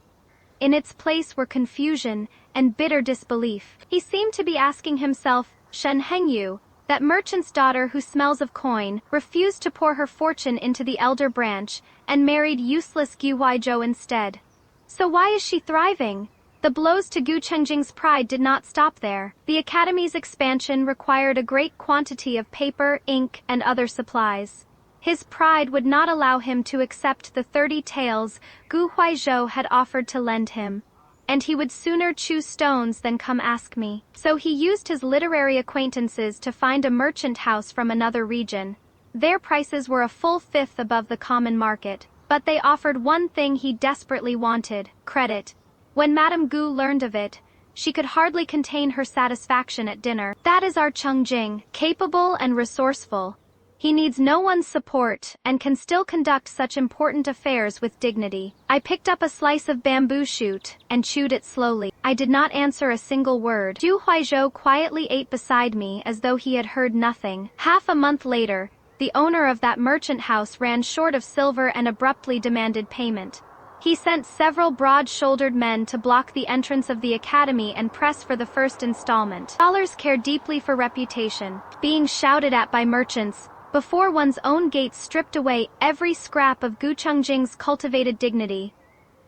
In its place were confusion and bitter disbelief. He seemed to be asking himself, Shen Hengyu, that merchant's daughter who smells of coin, refused to pour her fortune into the elder branch and married useless Gu Huaizhou instead. So why is she thriving? The blows to Gu Chengjing's pride did not stop there. The academy's expansion required a great quantity of paper, ink, and other supplies. His pride would not allow him to accept the 30 taels Gu Huaizhou had offered to lend him, and he would sooner choose stones than come ask me. So he used his literary acquaintances to find a merchant house from another region. Their prices were a full fifth above the common market, but they offered one thing he desperately wanted: credit. When Madame Gu learned of it, she could hardly contain her satisfaction at dinner. "That is our Chengjing, capable and resourceful. He needs no one's support and can still conduct such important affairs with dignity." I picked up a slice of bamboo shoot and chewed it slowly. I did not answer a single word. Gu Huaizhou quietly ate beside me as though he had heard nothing. Half a month later, the owner of that merchant house ran short of silver and abruptly demanded payment. He sent several broad-shouldered men to block the entrance of the academy and press for the first installment. Scholars care deeply for reputation. Being shouted at by merchants before one's own gates stripped away every scrap of Gu Chengjing's cultivated dignity.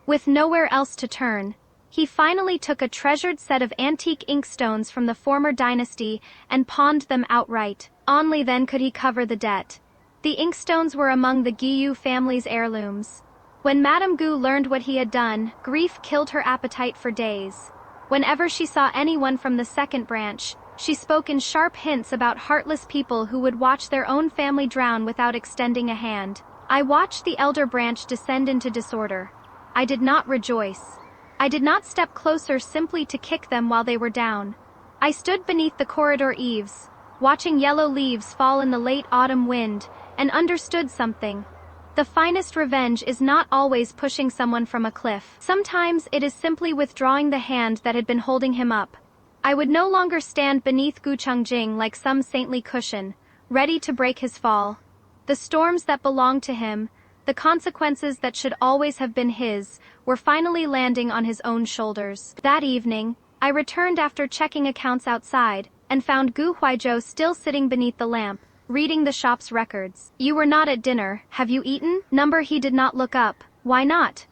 With nowhere else to turn, he finally took a treasured set of antique inkstones from the former dynasty and pawned them outright. Only then could he cover the debt. The inkstones were among the Guiyu family's heirlooms. When Madame Gu learned what he had done, grief killed her appetite for days. Whenever she saw anyone from the second branch, she spoke in sharp hints about heartless people who would watch their own family drown without extending a hand. I watched the elder branch descend into disorder. I did not rejoice. I did not step closer simply to kick them while they were down. I stood beneath the corridor eaves, watching yellow leaves fall in the late autumn wind, and understood something. The finest revenge is not always pushing someone from a cliff. Sometimes it is simply withdrawing the hand that had been holding him up. I would no longer stand beneath Gu Chengjing like some saintly cushion, ready to break his fall. The storms that belonged to him, the consequences that should always have been his, were finally landing on his own shoulders. That evening, I returned after checking accounts outside, and found Gu Huaizhou still sitting beneath the lamp, reading the shop's records. "You were not at dinner, have you eaten?" He did not look up. "Why not?"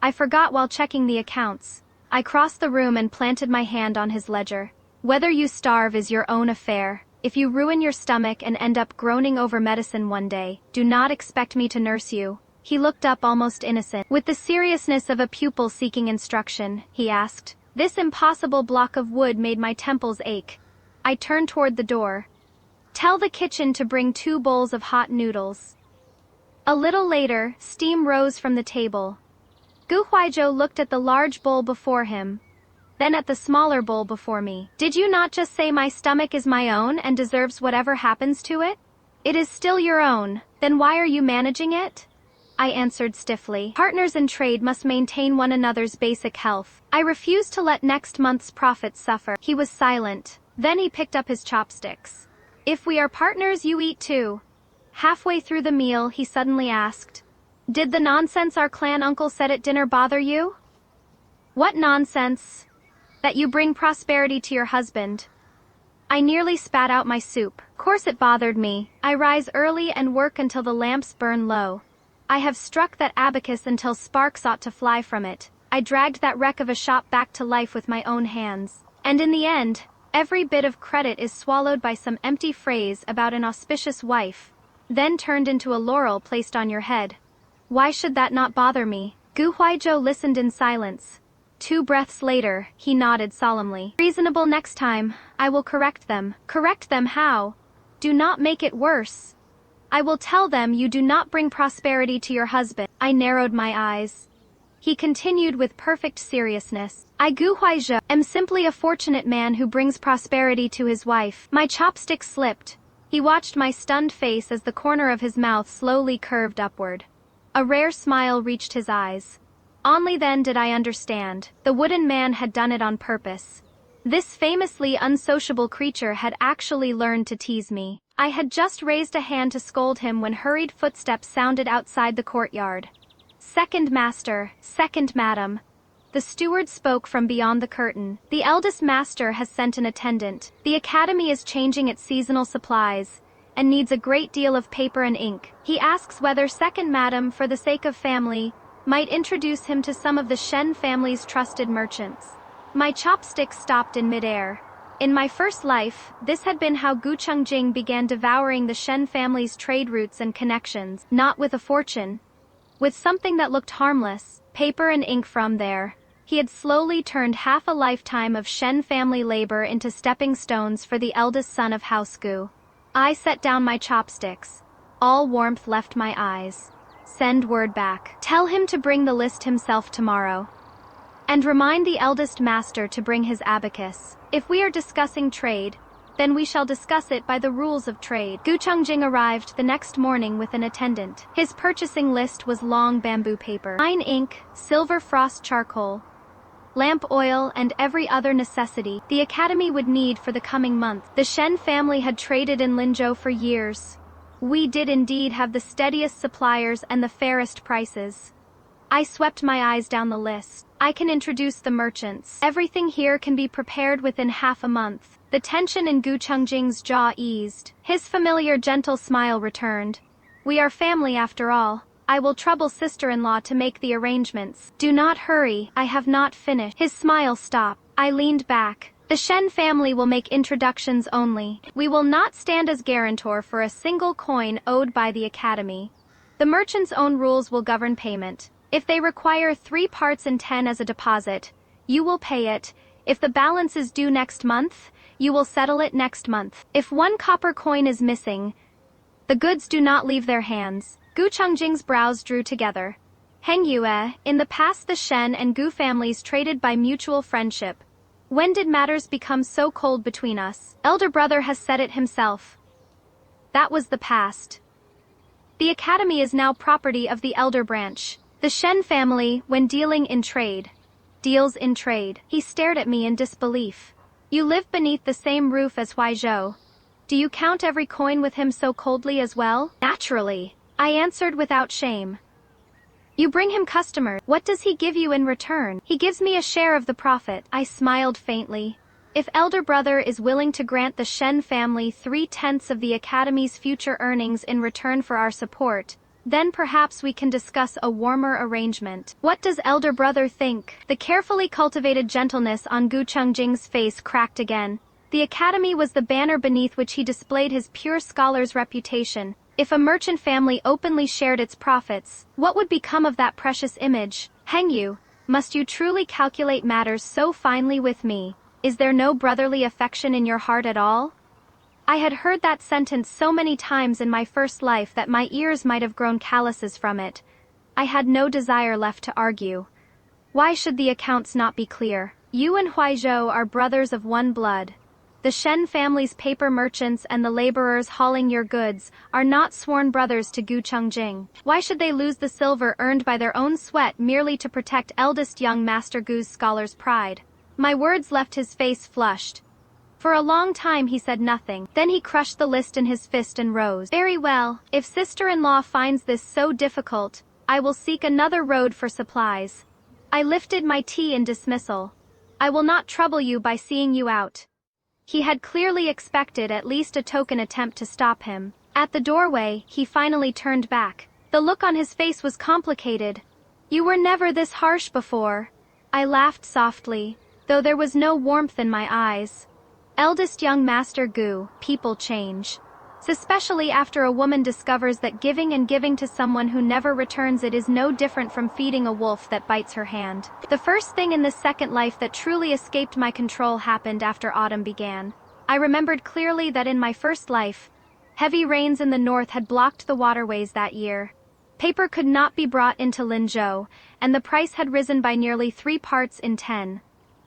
"I forgot while checking the accounts." I crossed the room and planted my hand on his ledger. "Whether you starve is your own affair. If you ruin your stomach and end up groaning over medicine one day, do not expect me to nurse you." He looked up almost innocent. With the seriousness of a pupil seeking instruction, he asked. This impossible block of wood made my temples ache. I turned toward the door. "Tell the kitchen to bring 2 bowls of hot noodles." A little later, steam rose from the table. Gu Huaizhou looked at the large bowl before him, then at the smaller bowl before me. "Did you not just say my stomach is my own and deserves whatever happens to it?" "It is still your own. Then why are you managing it?" I answered stiffly. "Partners in trade must maintain one another's basic health. I refuse to let next month's profits suffer." He was silent. Then he picked up his chopsticks. "If we are partners, you eat too." Halfway through the meal, he suddenly asked, "Did the nonsense our clan uncle said at dinner bother you?" "What nonsense?" "That you bring prosperity to your husband." I nearly spat out my soup. Of course it bothered me. I rise early and work until the lamps burn low. I have struck that abacus until sparks ought to fly from it. I dragged that wreck of a shop back to life with my own hands. And in the end, every bit of credit is swallowed by some empty phrase about an auspicious wife, then turned into a laurel placed on your head. Why should that not bother me? Gu Huizhou listened in silence. 2 breaths later, he nodded solemnly. Reasonable next time. I will correct them. Correct them how? Do not make it worse. I will tell them you do not bring prosperity to your husband. I narrowed my eyes. He continued with perfect seriousness. I, Gu Huizhou, am simply a fortunate man who brings prosperity to his wife. My chopstick slipped. He watched my stunned face as the corner of his mouth slowly curved upward. A rare smile reached his eyes. Only then did I understand. The wooden man had done it on purpose. This famously unsociable creature had actually learned to tease me. I had just raised a hand to scold him when hurried footsteps sounded outside the courtyard. Second master, second madam. The steward spoke from beyond the curtain. The eldest master has sent an attendant. The academy is changing its seasonal supplies, and needs a great deal of paper and ink. He asks whether second madam, for the sake of family, might introduce him to some of the Shen family's trusted merchants. My chopstick stopped in midair. In my first life, this had been how Gu Chungjing began devouring the Shen family's trade routes and connections, not with a fortune. With something that looked harmless, paper and ink from there, he had slowly turned half a lifetime of Shen family labor into stepping stones for the eldest son of House Gu. I set down my chopsticks. All warmth left my eyes. Send word back. Tell him to bring the list himself tomorrow. And remind the eldest master to bring his abacus. If we are discussing trade, then we shall discuss it by the rules of trade. Gu Chungjing arrived the next morning with an attendant. His purchasing list was long bamboo paper, fine ink, silver frost charcoal, lamp oil, and every other necessity the academy would need for the coming month. The Shen family had traded in Linzhou for years. We did indeed have the steadiest suppliers and the fairest prices. I swept my eyes down the list. I can introduce the merchants. Everything here can be prepared within half a month. The tension in Gu Chungjing's jaw eased. His familiar gentle smile returned. We are family after all. I will trouble sister-in-law to make the arrangements. Do not hurry, I have not finished. His smile stopped. I leaned back. The Shen family will make introductions only. We will not stand as guarantor for a single coin owed by the academy. The merchant's own rules will govern payment. If they require 3 parts in 10 as a deposit, you will pay it. If the balance is due next month, you will settle it next month. If 1 copper coin is missing, the goods do not leave their hands. Gu Chungjing's brows drew together. Heng Yue, in the past the Shen and Gu families traded by mutual friendship. When did matters become so cold between us? Elder brother has said it himself. That was the past. The academy is now property of the elder branch. The Shen family, when dealing in trade, deals in trade. He stared at me in disbelief. You live beneath the same roof as Huizhou. Do you count every coin with him so coldly as well? Naturally, I answered without shame. You bring him customers. What does he give you in return? He gives me a share of the profit. I smiled faintly. If elder brother is willing to grant the Shen family 3/10 of the academy's future earnings in return for our support, then perhaps we can discuss a warmer arrangement. What does elder brother think? The carefully cultivated gentleness on Gu Chungjing's face cracked again. The academy was the banner beneath which he displayed his pure scholar's reputation. If a merchant family openly shared its profits, what would become of that precious image? Heng Yu, must you truly calculate matters so finely with me? Is there no brotherly affection in your heart at all? I had heard that sentence so many times in my first life that my ears might have grown calluses from it. I had no desire left to argue. Why should the accounts not be clear? You and Huizhou are brothers of one blood. The Shen family's paper merchants and the laborers hauling your goods are not sworn brothers to Gu Chungjing. Why should they lose the silver earned by their own sweat merely to protect eldest young Master Gu's scholar's pride? My words left his face flushed. For a long time he said nothing. Then he crushed the list in his fist and rose. Very well, if sister-in-law finds this so difficult, I will seek another road for supplies. I lifted my tea in dismissal. I will not trouble you by seeing you out. He had clearly expected at least a token attempt to stop him. At the doorway, he finally turned back. The look on his face was complicated. "You were never this harsh before." I laughed softly, though there was no warmth in my eyes. Eldest young Master Gu, people change. Especially after a woman discovers that giving and giving to someone who never returns it is no different from feeding a wolf that bites her hand. The first thing in this second life that truly escaped my control happened after autumn began. I remembered clearly that in my first life, heavy rains in the north had blocked the waterways that year. Paper could not be brought into Linzhou, and the price had risen by nearly 3 parts in 10.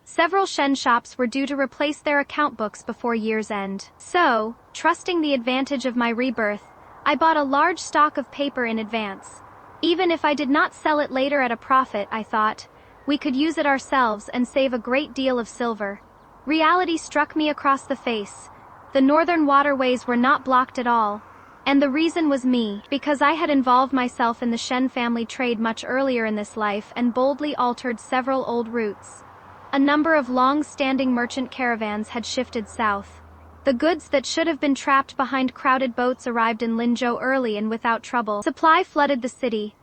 Several Shen shops were due to replace their account books before year's end. So, trusting the advantage of my rebirth, I bought a large stock of paper in advance. Even if I did not sell it later at a profit, I thought, we could use it ourselves and save a great deal of silver. Reality struck me across the face. The northern waterways were not blocked at all. And the reason was me, because I had involved myself in the Shen family trade much earlier in this life and boldly altered several old routes. A number of long-standing merchant caravans had shifted south. The goods that should have been trapped behind crowded boats arrived in Linzhou early and without trouble. Supply flooded the city.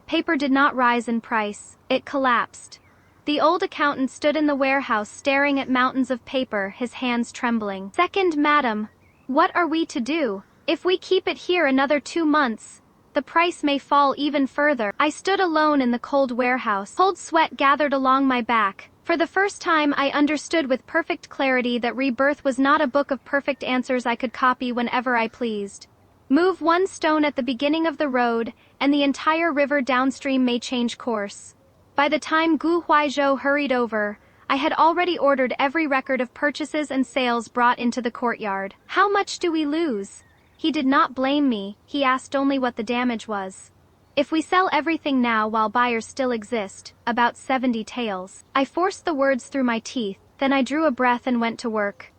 Paper did not rise in price. It collapsed. The old accountant stood in the warehouse staring at mountains of paper, his hands trembling. "Second, madam, what are we to do? If we keep it here another 2 months, the price may fall even further." I stood alone in the cold warehouse. Cold sweat gathered along my back. For the first time I understood with perfect clarity that Rebirth was not a book of perfect answers I could copy whenever I pleased. Move one stone at the beginning of the road, and the entire river downstream may change course. By the time Gu Huaizhou hurried over, I had already ordered every record of purchases and sales brought into the courtyard. "How much do we lose?" He did not blame me, he asked only what the damage was. "If we sell everything now while buyers still exist, about 70 taels." I forced the words through my teeth, then I drew a breath and went to work.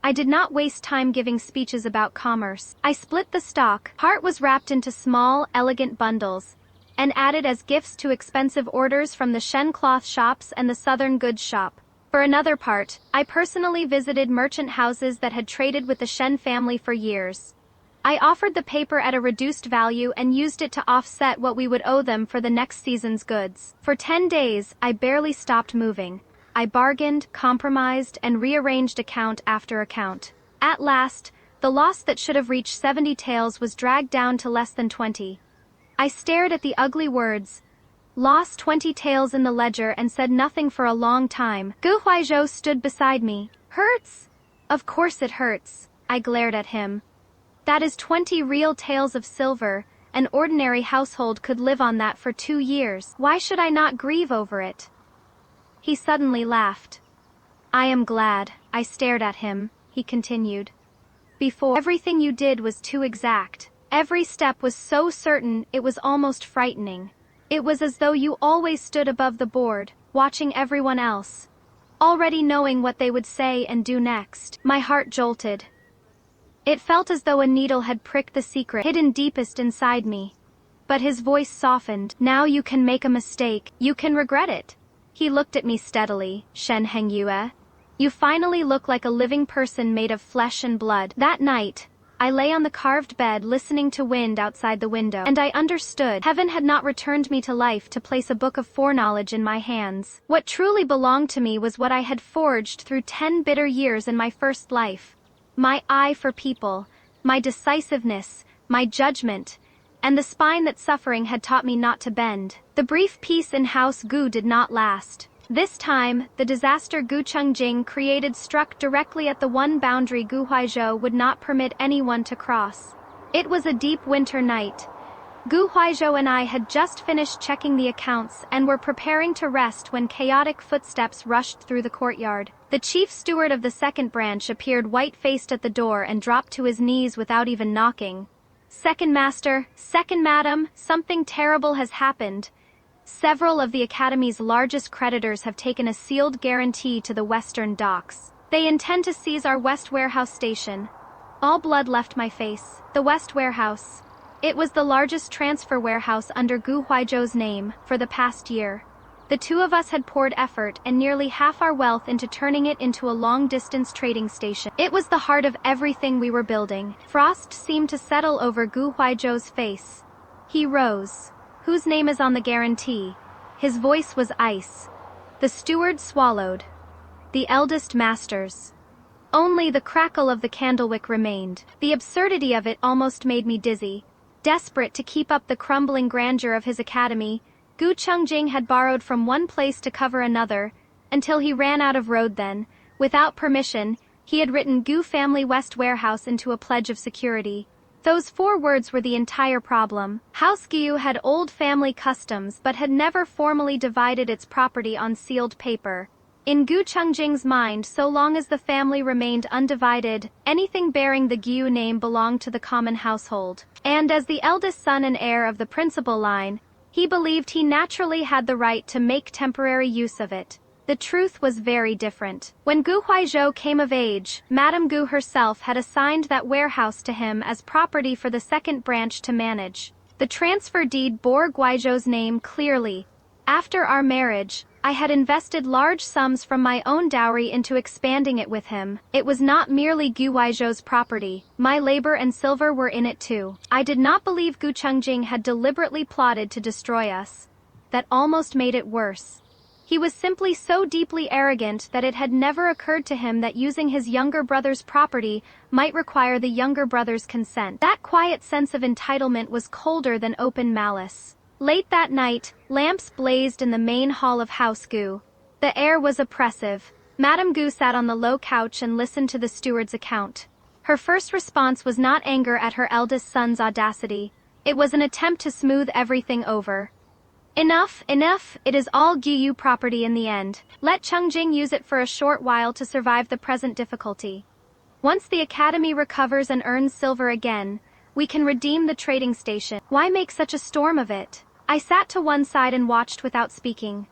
I did not waste time giving speeches about commerce. I split the stock. Part was wrapped into small, elegant bundles, and added as gifts to expensive orders from the Shen cloth shops and the Southern goods shop. For another part, I personally visited merchant houses that had traded with the Shen family for years. I offered the paper at a reduced value and used it to offset what we would owe them for the next season's goods. For 10 days, I barely stopped moving. I bargained, compromised, and rearranged account after account. At last, the loss that should have reached 70 taels was dragged down to less than 20. I stared at the ugly words, "Lost 20 taels" in the ledger and said nothing for a long time. Gu Huaizhou stood beside me. "Hurts?" "Of course it hurts." I glared at him. "That is 20 real taels of silver. An ordinary household could live on that for 2 years. Why should I not grieve over it?" He suddenly laughed. "I am glad." I stared at him. He continued. "Before, everything you did was too exact. Every step was so certain it was almost frightening. It was as though you always stood above the board, watching everyone else, already knowing what they would say and do next." My heart jolted. It felt as though a needle had pricked the secret hidden deepest inside me. But his voice softened. "Now you can make a mistake. You can regret it." He looked at me steadily. "Shen Hengyue, you finally look like a living person made of flesh and blood." That night, I lay on the carved bed listening to wind outside the window, and I understood. Heaven had not returned me to life to place a book of foreknowledge in my hands. What truly belonged to me was what I had forged through 10 bitter years in my first life. My eye for people, my decisiveness, my judgment, and the spine that suffering had taught me not to bend. The brief peace in House Gu did not last. This time, the disaster Gu Chengjing created struck directly at the one boundary Gu Huaizhou would not permit anyone to cross. It was a deep winter night. Gu Huaizhou and I had just finished checking the accounts and were preparing to rest when chaotic footsteps rushed through the courtyard. The chief steward of the second branch appeared white-faced at the door and dropped to his knees without even knocking. "Second master, second madam, something terrible has happened. Several of the Academy's largest creditors have taken a sealed guarantee to the western docks. They intend to seize our West Warehouse station." All blood left my face. The West Warehouse. It was the largest transfer warehouse under Gu Huaizhou's name for the past year. The two of us had poured effort and nearly half our wealth into turning it into a long-distance trading station. It was the heart of everything we were building. Frost seemed to settle over Gu Huaizhou's face. He rose. Whose name is on the guarantee? His voice was ice. The steward swallowed. The eldest master's. Only the crackle of the candlewick remained. The absurdity of it almost made me dizzy. Desperate to keep up the crumbling grandeur of his academy, Gu Chengjing had borrowed from one place to cover another, until he ran out of road then. Without permission, he had written Gu Family West Warehouse into a pledge of security. Those 4 words were the entire problem. House Gu had old family customs but had never formally divided its property on sealed paper. In Gu Chengjing's mind, so long as the family remained undivided, anything bearing the Gu name belonged to the common household. And as the eldest son and heir of the principal line, he believed he naturally had the right to make temporary use of it. The truth was very different. When Gu Huaizhou came of age, Madame Gu herself had assigned that warehouse to him as property for the second branch to manage. The transfer deed bore Guizhou's name clearly. After our marriage, I had invested large sums from my own dowry into expanding it with him. It was not merely Gu Huaizhou's property. My labor and silver were in it too. I did not believe Gu Chengjing had deliberately plotted to destroy us. That almost made it worse. He was simply so deeply arrogant that it had never occurred to him that using his younger brother's property might require the younger brother's consent. That quiet sense of entitlement was colder than open malice. Late that night, lamps blazed in the main hall of House Gu. The air was oppressive. Madame Gu sat on the low couch and listened to the steward's account. Her first response was not anger at her eldest son's audacity. It was an attempt to smooth everything over. Enough, it is all Gu property in the end. Let Chengjing use it for a short while to survive the present difficulty. Once the academy recovers and earns silver again, we can redeem the trading station. Why make such a storm of it? I sat to one side and watched without speaking.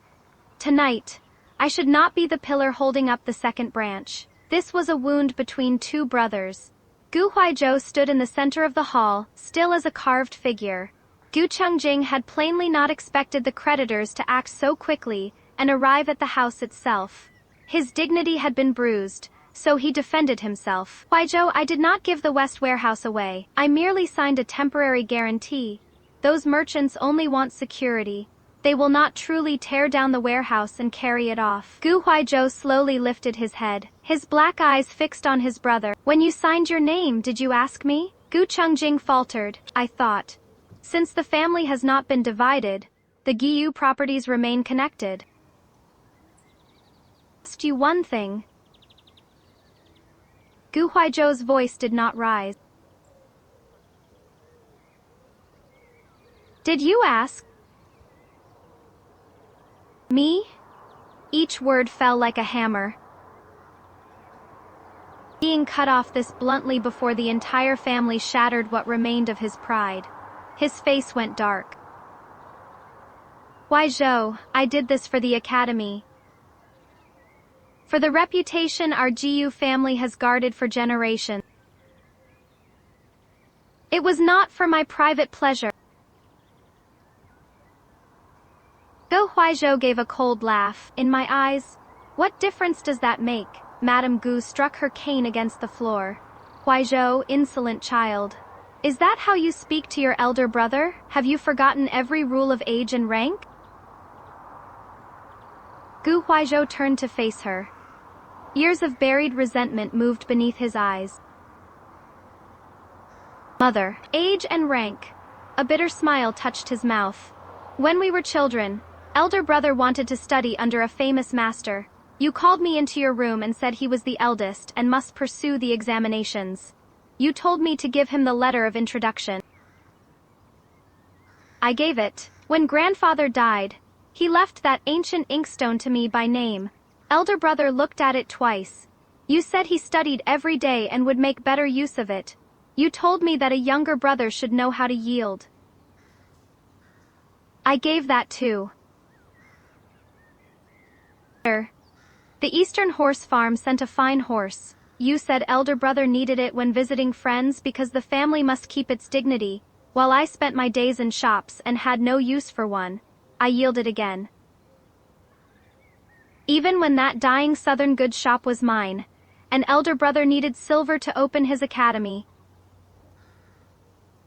Tonight, I should not be the pillar holding up the second branch. This was a wound between 2 brothers. Gu Huaizhou stood in the center of the hall, still as a carved figure. Gu Chengjing had plainly not expected the creditors to act so quickly and arrive at the house itself. His dignity had been bruised, so he defended himself. Huaizhou, I did not give the West Warehouse away. I merely signed a temporary guarantee. Those merchants only want security. They will not truly tear down the warehouse and carry it off. Gu Huaizhou slowly lifted his head, his black eyes fixed on his brother. When you signed your name, did you ask me? Gu Chengjing faltered. I thought. Since the family has not been divided, the Gu properties remain connected. Asked you one thing. Gu Huaizhou's voice did not rise. Did you ask me? Each word fell like a hammer. Being cut off this bluntly before the entire family shattered what remained of his pride. His face went dark. Huaizhou, I did this for the academy. For the reputation our Gu family has guarded for generations. It was not for my private pleasure. Gu Huaizhou gave a cold laugh. In my eyes, what difference does that make? Madame Gu struck her cane against the floor. Huaizhou, insolent child. Is that how you speak to your elder brother? Have you forgotten every rule of age and rank? Gu Huaizhou turned to face her. Years of buried resentment moved beneath his eyes. Mother, age and rank. A bitter smile touched his mouth. When we were children, elder brother wanted to study under a famous master. You called me into your room and said he was the eldest and must pursue the examinations. You told me to give him the letter of introduction. I gave it. When grandfather died, he left that ancient inkstone to me by name. Elder brother looked at it twice. You said he studied every day and would make better use of it. You told me that a younger brother should know how to yield. I gave that too. The Eastern Horse Farm sent a fine horse. You said elder brother needed it when visiting friends because the family must keep its dignity, while I spent my days in shops and had no use for one. I yielded again. Even when that dying southern goods shop was mine, an elder brother needed silver to open his academy.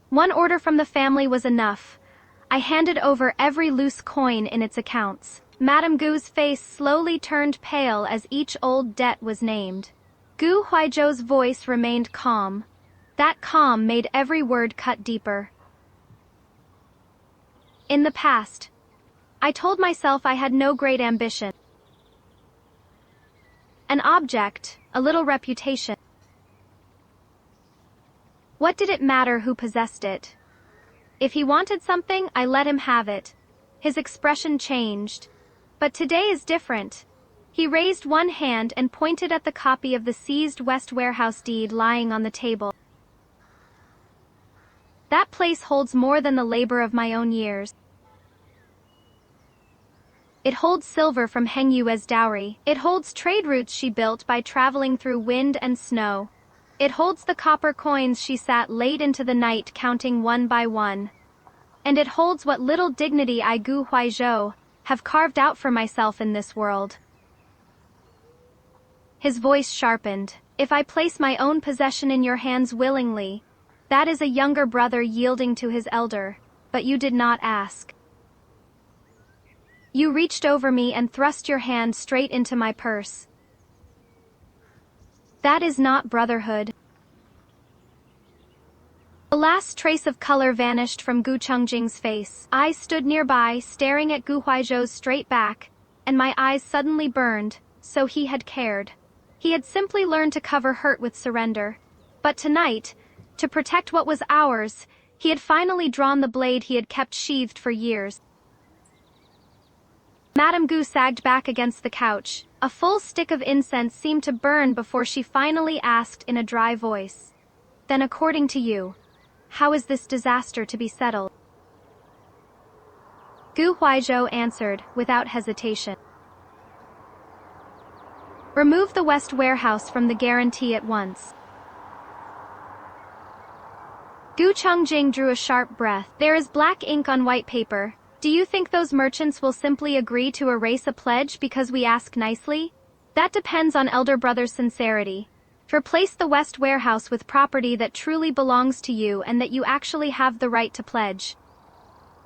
One order from the family was enough. I handed over every loose coin in its accounts. Madame Gu's face slowly turned pale as each old debt was named. Gu Huaizhou's voice remained calm. That calm made every word cut deeper. In the past, I told myself I had no great ambition. An object, a little reputation. What did it matter who possessed it? If he wanted something, I let him have it. His expression changed. But today is different. He raised one hand and pointed at the copy of the seized West Warehouse deed lying on the table. That place holds more than the labor of my own years. It holds silver from Heng Yue's dowry. It holds trade routes she built by traveling through wind and snow. It holds the copper coins she sat late into the night counting one by one. And it holds what little dignity I, Gu Huaizhou, have carved out for myself in this world. His voice sharpened. If I place my own possession in your hands willingly, that is a younger brother yielding to his elder, but you did not ask. You reached over me and thrust your hand straight into my purse. That is not brotherhood. The last trace of color vanished from Gu Chongjing's face. I stood nearby, staring at Gu Huaizhou's straight back, and my eyes suddenly burned, so he had cared. He had simply learned to cover hurt with surrender. But tonight, to protect what was ours, he had finally drawn the blade he had kept sheathed for years. Madame Gu sagged back against the couch. A full stick of incense seemed to burn before she finally asked in a dry voice, "Then according to you, how is this disaster to be settled?" Gu Huaizhou answered, without hesitation. "Remove the West Warehouse from the guarantee at once." Gu Chongjing drew a sharp breath. "There is black ink on white paper. Do you think those merchants will simply agree to erase a pledge because we ask nicely? That depends on elder brother's sincerity. Replace the West Warehouse with property that truly belongs to you and that you actually have the right to pledge."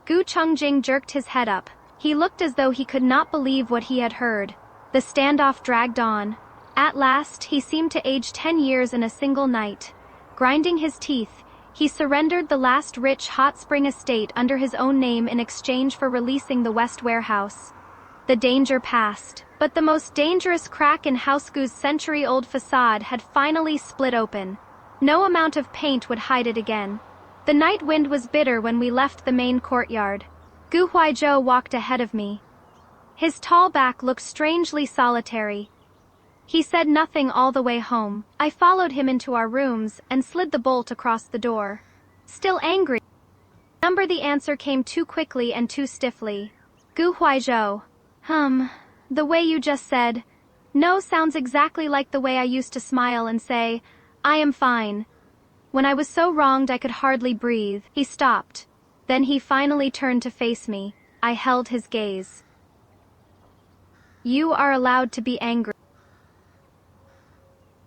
Gu Chongjing jerked his head up. He looked as though he could not believe what he had heard. The standoff dragged on. At last, he seemed to age 10 years in a single night. Grinding his teeth, he surrendered the last rich hot spring estate under his own name in exchange for releasing the West Warehouse. The danger passed, but the most dangerous crack in House Gu's century-old facade had finally split open. No amount of paint would hide it again. The night wind was bitter when we left the main courtyard. Gu Huaizhou walked ahead of me. His tall back looked strangely solitary. He said nothing all the way home. I followed him into our rooms and slid the bolt across the door. Still angry. The answer came too quickly and too stiffly. Gu Huaizhou. The way you just said, "No" sounds exactly like the way I used to smile and say, "I am fine." When I was so wronged I could hardly breathe. He stopped. Then he finally turned to face me. I held his gaze. "You are allowed to be angry.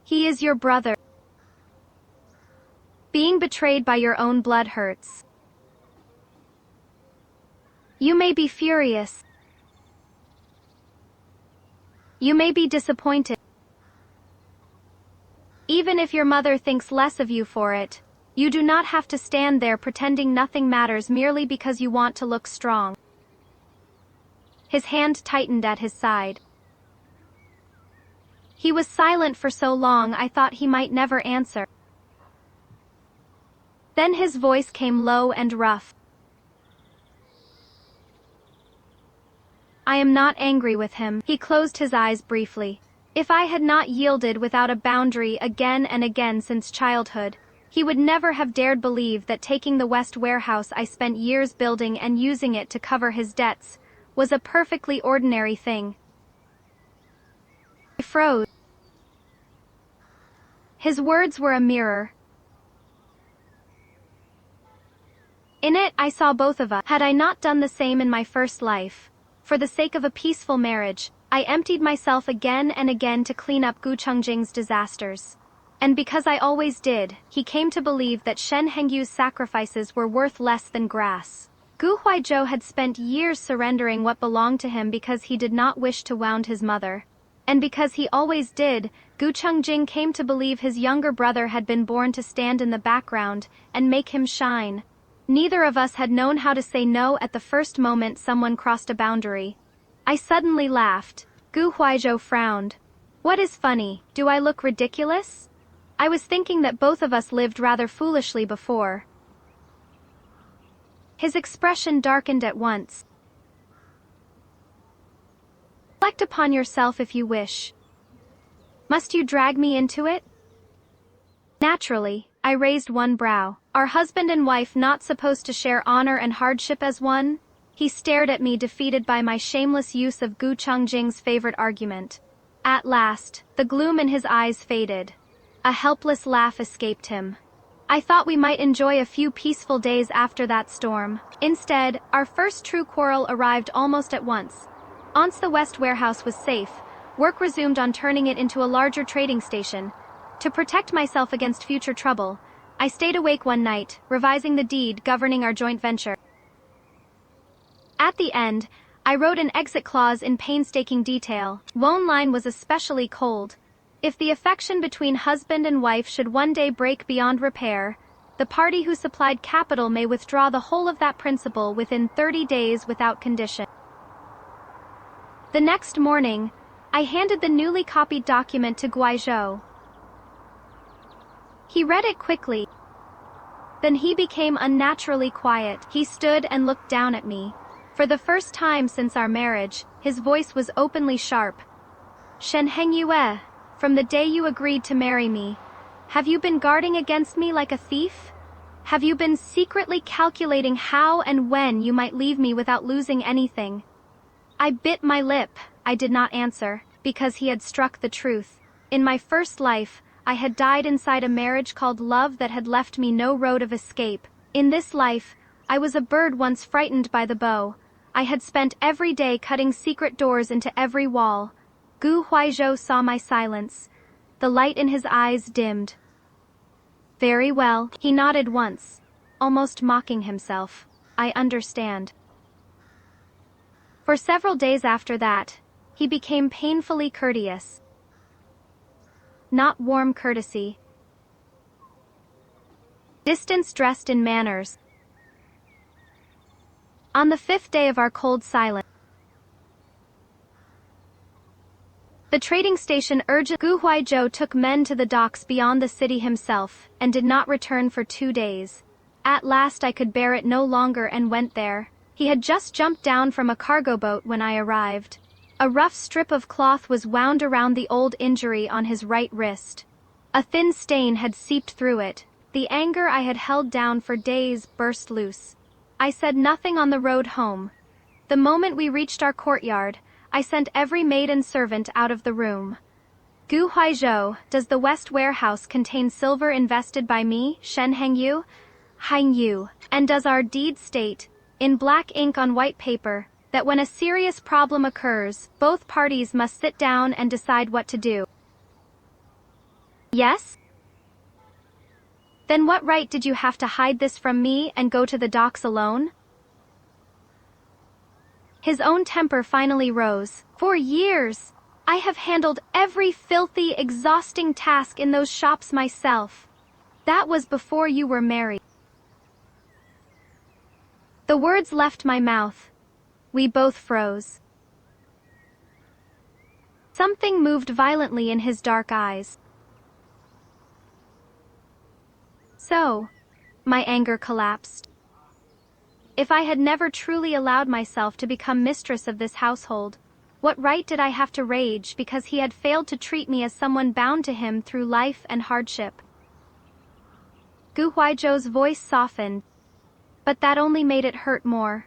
He is your brother. Being betrayed by your own blood hurts. You may be furious. You may be disappointed. Even if your mother thinks less of you for it, you do not have to stand there pretending nothing matters merely because you want to look strong." His hand tightened at his side. He was silent for so long I thought he might never answer. Then his voice came low and rough. "I am not angry with him." He closed his eyes briefly. If I had not yielded without a boundary again and again since childhood, he would never have dared believe that taking the West Warehouse I spent years building and using it to cover his debts was a perfectly ordinary thing. I froze. His words were a mirror. In it, I saw both of us. Had I not done the same in my first life, for the sake of a peaceful marriage, I emptied myself again and again to clean up Gu Chungjing's disasters. And because I always did, he came to believe that Shen Hengyu's sacrifices were worth less than grass. Gu Huaizhou had spent years surrendering what belonged to him because he did not wish to wound his mother. And because he always did, Gu Chungjing came to believe his younger brother had been born to stand in the background and make him shine. Neither of us had known how to say no at the first moment someone crossed a boundary. I suddenly laughed. Gu Huaizhou frowned. What is funny, do I look ridiculous? I was thinking that both of us lived rather foolishly before. His expression darkened at once. Reflect upon yourself if you wish. Must you drag me into it? Naturally, I raised one brow. Are husband and wife not supposed to share honor and hardship as one? He stared at me, defeated by my shameless use of Gu Chungjing's favorite argument. At last, the gloom in his eyes faded. A helpless laugh escaped him. I thought we might enjoy a few peaceful days after that storm. Instead, our first true quarrel arrived almost at once. Once the West warehouse was safe, work resumed on turning it into a larger trading station. To protect myself against future trouble, I stayed awake one night, revising the deed governing our joint venture. At the end, I wrote an exit clause in painstaking detail. One line was especially cold. If the affection between husband and wife should one day break beyond repair, the party who supplied capital may withdraw the whole of that principal within 30 days without condition. The next morning, I handed the newly copied document to Guizhou. He read it quickly. Then he became unnaturally quiet. He stood and looked down at me. For the first time since our marriage, his voice was openly sharp. Shen Hengyue, from the day you agreed to marry me, have you been guarding against me like a thief? Have you been secretly calculating how and when you might leave me without losing anything? I bit my lip. I did not answer, because he had struck the truth. In my first life, I had died inside a marriage called love that had left me no road of escape. In this life, I was a bird once frightened by the bow. I had spent every day cutting secret doors into every wall. Gu Huaizhou saw my silence. The light in his eyes dimmed. Very well, he nodded once, almost mocking himself. I understand. For several days after that, he became painfully courteous. Not warm courtesy. Distance dressed in manners. On the 5th day of our cold silence, the trading station urged. Gu Huaizhou took men to the docks beyond the city himself, and did not return for 2 days. At last I could bear it no longer and went there. He had just jumped down from a cargo boat when I arrived. A rough strip of cloth was wound around the old injury on his right wrist. A thin stain had seeped through it. The anger I had held down for days burst loose. I said nothing on the road home. The moment we reached our courtyard, I sent every maid and servant out of the room. Gu Huaizhou, does the West warehouse contain silver invested by me, Shen Hengyu? Hengyu. And does our deed state, in black ink on white paper, that when a serious problem occurs, both parties must sit down and decide what to do? Yes? Then what right did you have to hide this from me and go to the docks alone? His own temper finally rose. For years, I have handled every filthy, exhausting task in those shops myself. That was before you were married. The words left my mouth. We both froze. Something moved violently in his dark eyes. So, my anger collapsed. If I had never truly allowed myself to become mistress of this household, what right did I have to rage because he had failed to treat me as someone bound to him through life and hardship? Gu Huaizhou's voice softened, but that only made it hurt more.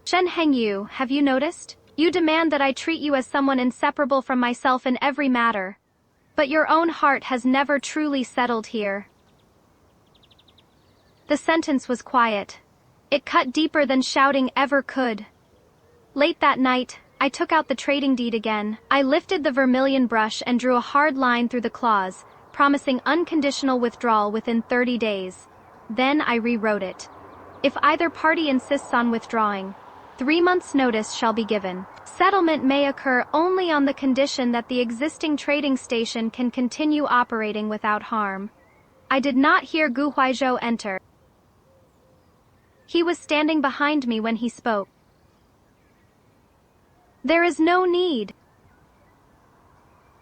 Shen Hengyu, have you noticed? You demand that I treat you as someone inseparable from myself in every matter. But your own heart has never truly settled here. The sentence was quiet. It cut deeper than shouting ever could. Late that night, I took out the trading deed again. I lifted the vermilion brush and drew a hard line through the clause, promising unconditional withdrawal within 30 days. Then I rewrote it. If either party insists on withdrawing, 3 months' notice shall be given. Settlement may occur only on the condition that the existing trading station can continue operating without harm. I did not hear Gu Huaizhou enter. He was standing behind me when he spoke. There is no need.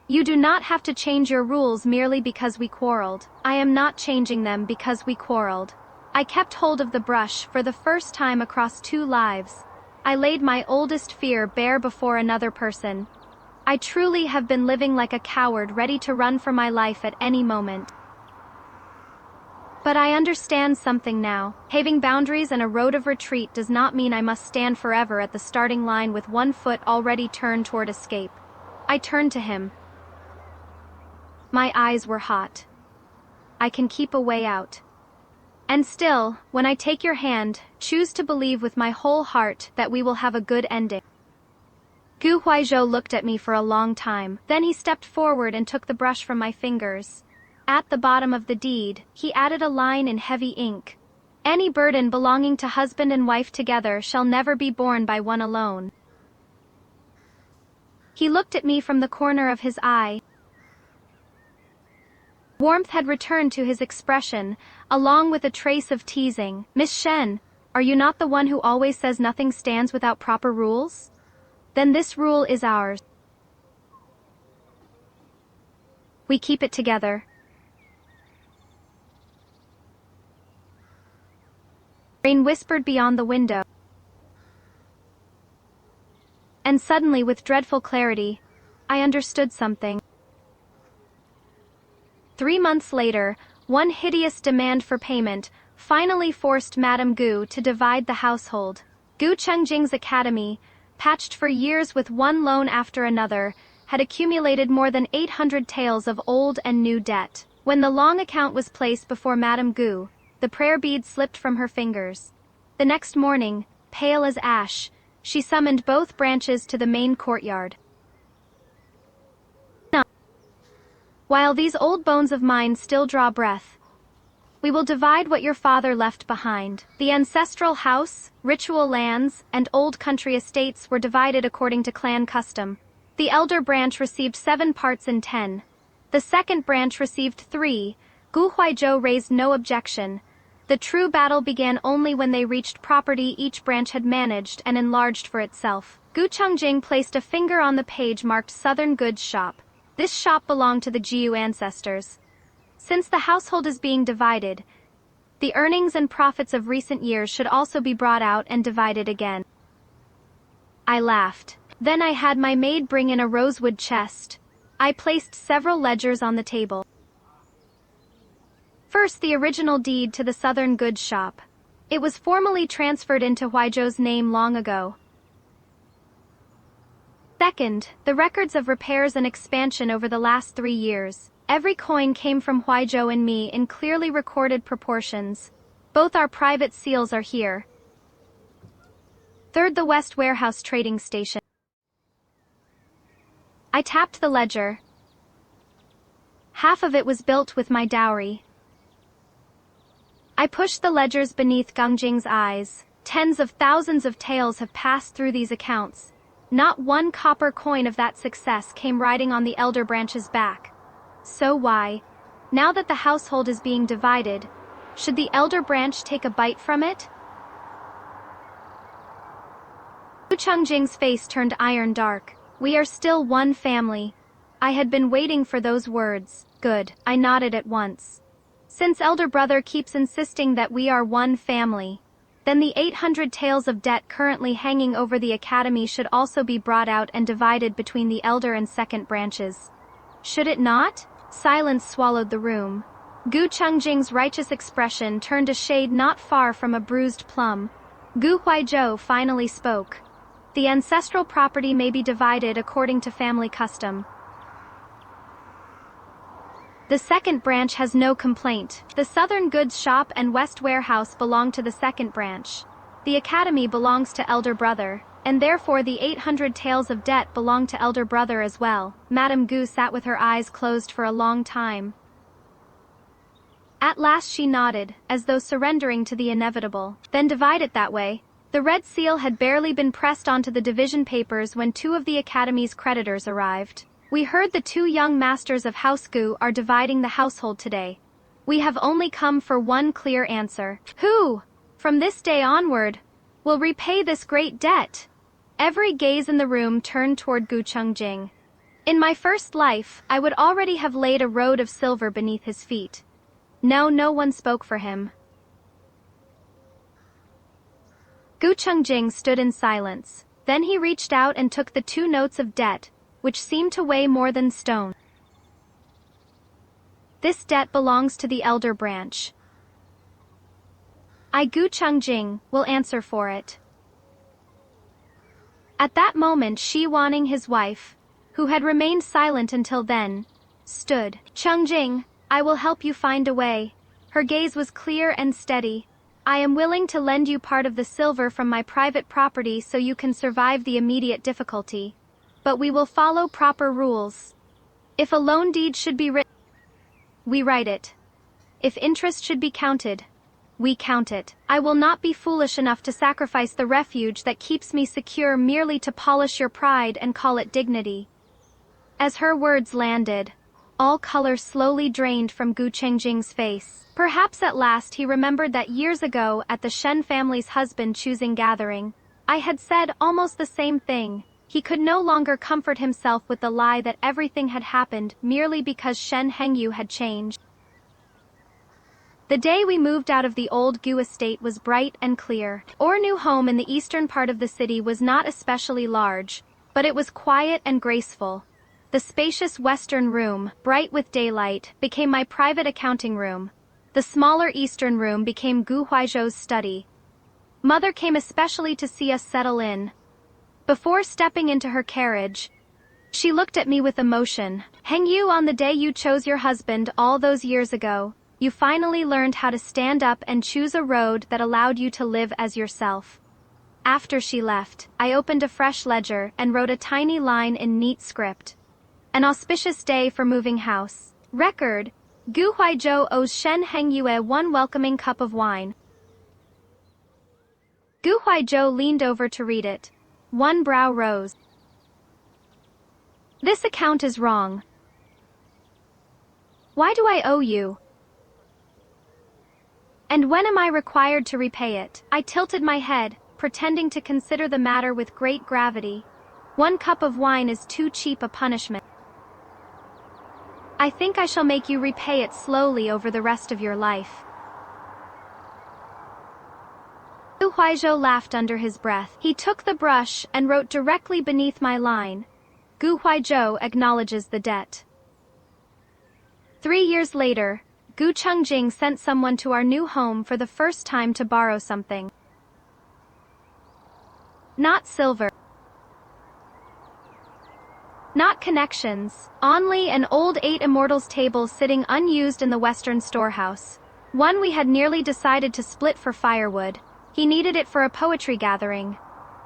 You do not have to change your rules merely because we quarreled. I am not changing them because we quarreled. I kept hold of the brush for the first time across 2 lives. I laid my oldest fear bare before another person. I truly have been living like a coward, ready to run for my life at any moment. But I understand something now. Having boundaries and a road of retreat does not mean I must stand forever at the starting line with one foot already turned toward escape. I turned to him. My eyes were hot. I can keep a way out. And still, when I take your hand, choose to believe with my whole heart that we will have a good ending. Gu Huaizhou looked at me for a long time. Then he stepped forward and took the brush from my fingers. At the bottom of the deed, he added a line in heavy ink. Any burden belonging to husband and wife together shall never be borne by one alone. He looked at me from the corner of his eye. Warmth had returned to his expression, along with a trace of teasing. Miss Shen, are you not the one who always says nothing stands without proper rules? Then this rule is ours. We keep it together. Rain whispered beyond the window. And suddenly, with dreadful clarity, I understood something. 3 months later, one hideous demand for payment finally forced Madame Gu to divide the household. Gu Chengjing's academy, patched for years with one loan after another, had accumulated more than 800 taels of old and new debt. When the long account was placed before Madame Gu, the prayer bead slipped from her fingers. The next morning, pale as ash, she summoned both branches to the main courtyard. While these old bones of mine still draw breath, we will divide what your father left behind. The ancestral house, ritual lands, and old country estates were divided according to clan custom. The elder branch received 7 parts in 10. The second branch received 3. Gu Huaizhou raised no objection. The true battle began only when they reached property each branch had managed and enlarged for itself. Gu Chengjing placed a finger on the page marked Southern Goods Shop. This shop belonged to the Jiu ancestors. Since the household is being divided, the earnings and profits of recent years should also be brought out and divided again. I laughed. Then I had my maid bring in a rosewood chest. I placed several ledgers on the table. First, the original deed to the Southern Goods Shop. It was formally transferred into Huaizhou's name long ago. Second, the records of repairs and expansion over the last 3 years. Every coin came from Huaizhou and me in clearly recorded proportions. Both our private seals are here. Third, the West Warehouse Trading Station. I tapped the ledger. Half of it was built with my dowry. I pushed the ledgers beneath Gangjing's eyes. Tens of thousands of taels have passed through these accounts. Not one copper coin of that success came riding on the elder branch's back. So why, now that the household is being divided, should the elder branch take a bite from it? Gu Chengjing's face turned iron dark. We are still one family. I had been waiting for those words. Good. I nodded at once. Since elder brother keeps insisting that we are one family, then the 800 taels of debt currently hanging over the academy should also be brought out and divided between the elder and second branches. Should it not? Silence swallowed the room. Gu Chengjing's righteous expression turned a shade not far from a bruised plum. Gu Huaizhou finally spoke. The ancestral property may be divided according to family custom. The second branch has no complaint. The Southern Goods Shop and West Warehouse belong to the second branch. The academy belongs to elder brother. and therefore the 800 taels of debt belonged to elder brother as well. Madame Gu sat with her eyes closed for a long time. At last she nodded, as though surrendering to the inevitable. Then divide it that way. The red seal had barely been pressed onto the division papers when two of the Academy's creditors arrived. We heard the two young masters of House Gu are dividing the household today. We have only come for one clear answer. Who, from this day onward, will repay this great debt? Every gaze in the room turned toward Gu Chungjing. In my first life, I would already have laid a road of silver beneath his feet. No one spoke for him. Gu Chungjing stood in silence. Then he reached out and took the 2 notes of debt, which seemed to weigh more than stone. This debt belongs to the elder branch. I, Gu Chungjing, will answer for it. At that moment Shi Wanning, his wife, who had remained silent until then, stood. Chungjing, I will help you find a way. Her gaze was clear and steady. I am willing to lend you part of the silver from my private property so you can survive the immediate difficulty. But we will follow proper rules. If a loan deed should be written, we write it. If interest should be counted, we count it. I will not be foolish enough to sacrifice the refuge that keeps me secure merely to polish your pride and call it dignity. As her words landed, all color slowly drained from Gu Chengjing's face. Perhaps at last he remembered that years ago at the Shen family's husband-choosing gathering, I had said almost the same thing. He could no longer comfort himself with the lie that everything had happened merely because Shen Hengyu had changed. The day we moved out of the old Gu estate was bright and clear. Our new home in the eastern part of the city was not especially large, but it was quiet and graceful. The spacious western room, bright with daylight, became my private accounting room. The smaller eastern room became Gu Huaizhou's study. Mother came especially to see us settle in. Before stepping into her carriage, she looked at me with emotion. Hengyu, on the day you chose your husband all those years ago, you finally learned how to stand up and choose a road that allowed you to live as yourself. After she left, I opened a fresh ledger and wrote a tiny line in neat script. An auspicious day for moving house. Record, Gu Huaizhou owes Shen Hengyue 1 welcoming cup of wine. Gu Huaizhou leaned over to read it. One brow rose. This account is wrong. Why do I owe you? And when am I required to repay it? I tilted my head, pretending to consider the matter with great gravity. 1 cup of wine is too cheap a punishment. I think I shall make you repay it slowly over the rest of your life. Gu Huaizhou laughed under his breath. He took the brush and wrote directly beneath my line. Gu Huaizhou acknowledges the debt. 3 years later, Gu Chungjing sent someone to our new home for the first time to borrow something. Not silver. Not connections, only an old 8 Immortals table sitting unused in the western storehouse. One we had nearly decided to split for firewood. He needed it for a poetry gathering.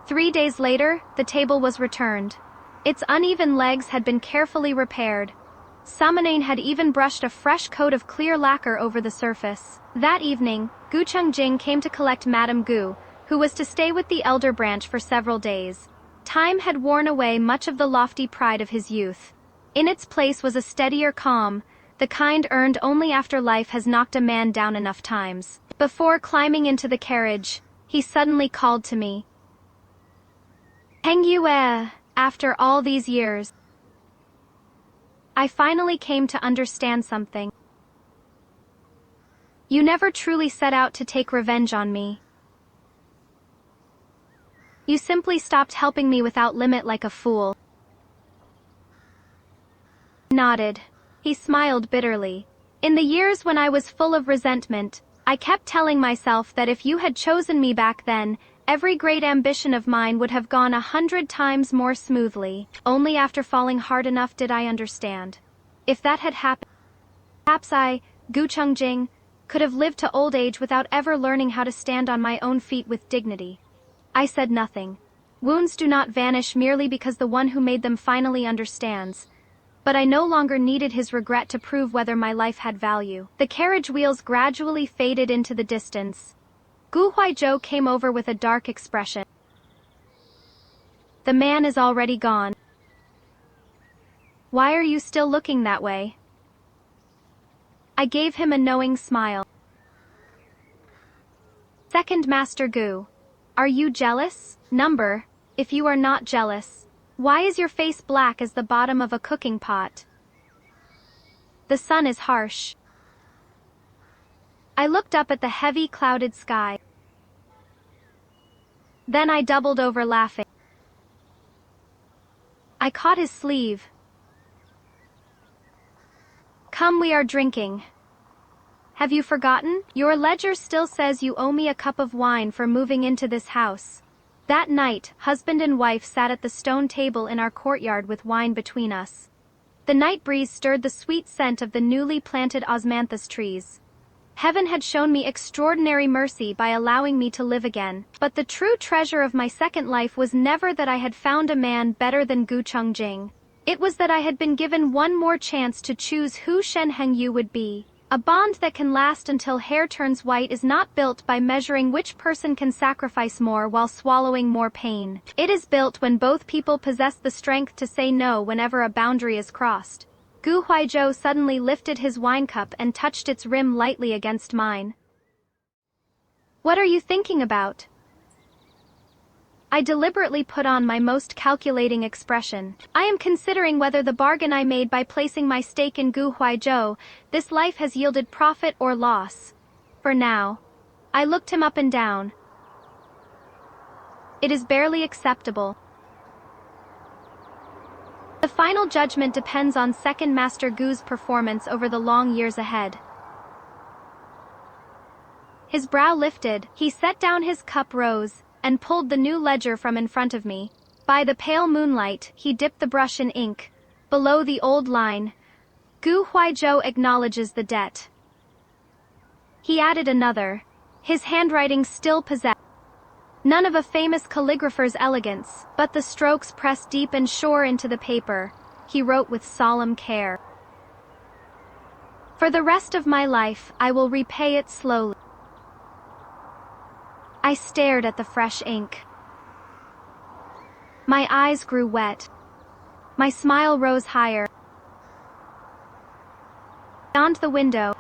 3 days later, the table was returned. Its uneven legs had been carefully repaired. Samanane had even brushed a fresh coat of clear lacquer over the surface. That evening, Gu Chungjing came to collect Madame Gu, who was to stay with the elder branch for several days. Time had worn away much of the lofty pride of his youth. In its place was a steadier calm, the kind earned only after life has knocked a man down enough times. Before climbing into the carriage, he suddenly called to me. Hengyue, after all these years, I finally came to understand something. You never truly set out to take revenge on me. You simply stopped helping me without limit like a fool. Nodded. He smiled bitterly. In the years when I was full of resentment, I kept telling myself that if you had chosen me back then, every great ambition of mine would have gone 100 times more smoothly. Only after falling hard enough did I understand. If that had happened, perhaps I, Gu Chungjing, could have lived to old age without ever learning how to stand on my own feet with dignity. I said nothing. Wounds do not vanish merely because the one who made them finally understands. But I no longer needed his regret to prove whether my life had value. The carriage wheels gradually faded into the distance. Gu Huaizhou came over with a dark expression. The man is already gone. Why are you still looking that way? I gave him a knowing smile. Second Master Gu. Are you jealous? Number, if you are not jealous, why is your face black as the bottom of a cooking pot? The sun is harsh. I looked up at the heavy clouded sky. Then I doubled over laughing. I caught his sleeve. Come, we are drinking. Have you forgotten? Your ledger still says you owe me a cup of wine for moving into this house. That night, husband and wife sat at the stone table in our courtyard with wine between us. The night breeze stirred the sweet scent of the newly planted osmanthus trees. Heaven had shown me extraordinary mercy by allowing me to live again, but the true treasure of my second life was never that I had found a man better than Gu Chongjing. It was that I had been given one more chance to choose who Shen Hengyu would be. A bond that can last until hair turns white is not built by measuring which person can sacrifice more while swallowing more pain. It is built when both people possess the strength to say no whenever a boundary is crossed. Gu Huaizhou suddenly lifted his wine cup and touched its rim lightly against mine. What are you thinking about? I deliberately put on my most calculating expression. I am considering whether the bargain I made by placing my stake in Gu Huaizhou, this life has yielded profit or loss. For now. I looked him up and down. It is barely acceptable. The final judgment depends on Second Master Gu's performance over the long years ahead. His brow lifted, he set down his cup, rose, and pulled the new ledger from in front of me. By the pale moonlight, he dipped the brush in ink. Below the old line, Gu Huaizhou acknowledges the debt. He added another. His handwriting still possessed none of a famous calligrapher's elegance, but the strokes pressed deep and sure into the paper. He wrote with solemn care. For the rest of my life, I will repay it slowly. I stared at the fresh ink. My eyes grew wet. My smile rose higher. Beyond the window,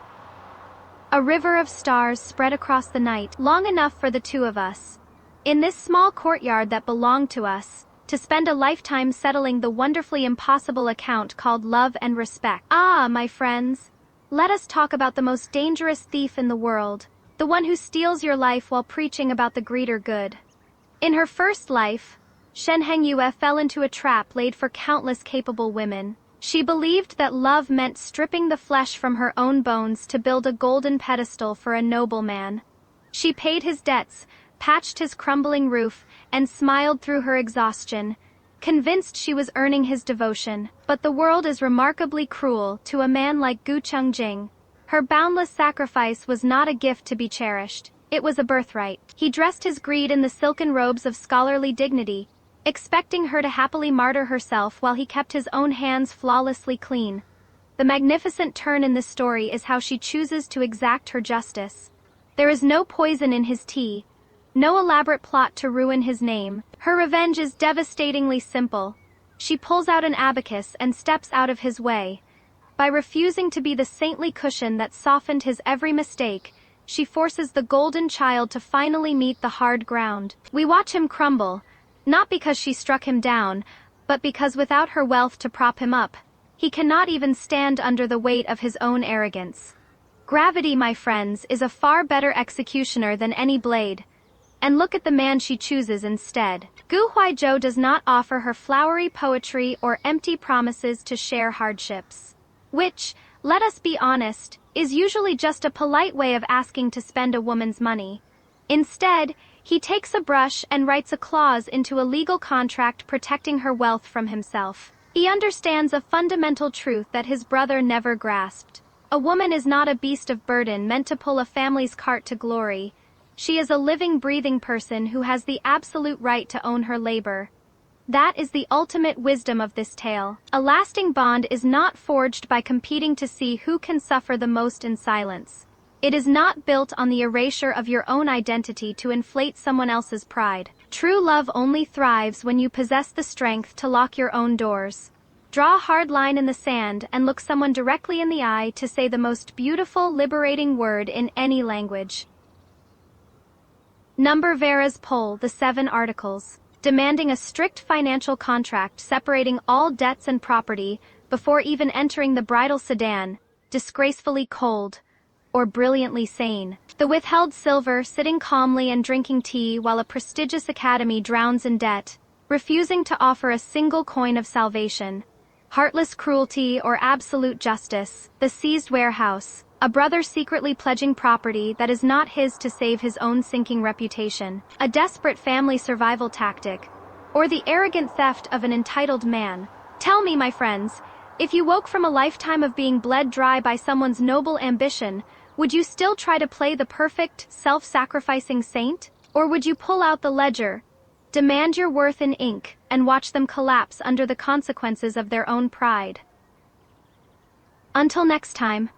a river of stars spread across the night, long enough for the two of us, in this small courtyard that belonged to us, to spend a lifetime settling the wonderfully impossible account called love and respect. Ah, my friends, let us talk about the most dangerous thief in the world, the one who steals your life while preaching about the greater good. In her first life, Shen Hengyue fell into a trap laid for countless capable women. She believed that love meant stripping the flesh from her own bones to build a golden pedestal for a noble man. She paid his debts, patched his crumbling roof, and smiled through her exhaustion, convinced she was earning his devotion. But the world is remarkably cruel to a man like Gu Chongjing. Her boundless sacrifice was not a gift to be cherished. It was a birthright. He dressed his greed in the silken robes of scholarly dignity, expecting her to happily martyr herself while he kept his own hands flawlessly clean. The magnificent turn in this story is how she chooses to exact her justice. There is no poison in his tea, no elaborate plot to ruin his name. Her revenge is devastatingly simple. She pulls out an abacus and steps out of his way. By refusing to be the saintly cushion that softened his every mistake, she forces the golden child to finally meet the hard ground. We watch him crumble, not because she struck him down, but because without her wealth to prop him up, he cannot even stand under the weight of his own arrogance. Gravity, my friends, is a far better executioner than any blade. And look at the man she chooses instead. Gu Huaizhou does not offer her flowery poetry or empty promises to share hardships, which, let us be honest, is usually just a polite way of asking to spend a woman's money. Instead, he takes a brush and writes a clause into a legal contract protecting her wealth from himself. He understands a fundamental truth that his brother never grasped. A woman is not a beast of burden meant to pull a family's cart to glory. She is a living, breathing person who has the absolute right to own her labor. That is the ultimate wisdom of this tale. A lasting bond is not forged by competing to see who can suffer the most in silence. It is not built on the erasure of your own identity to inflate someone else's pride. True love only thrives when you possess the strength to lock your own doors. Draw a hard line in the sand and look someone directly in the eye to say the most beautiful, liberating word in any language. Number Vera's poll, the 7 articles, demanding a strict financial contract separating all debts and property before even entering the bridal sedan, disgracefully cold, or brilliantly sane. The withheld silver sitting calmly and drinking tea while a prestigious academy drowns in debt, refusing to offer a single coin of salvation. Heartless cruelty or absolute justice, the seized warehouse, a brother secretly pledging property that is not his to save his own sinking reputation, a desperate family survival tactic, or the arrogant theft of an entitled man. Tell me, my friends, if you woke from a lifetime of being bled dry by someone's noble ambition, would you still try to play the perfect, self-sacrificing saint? Or would you pull out the ledger, demand your worth in ink, and watch them collapse under the consequences of their own pride? Until next time.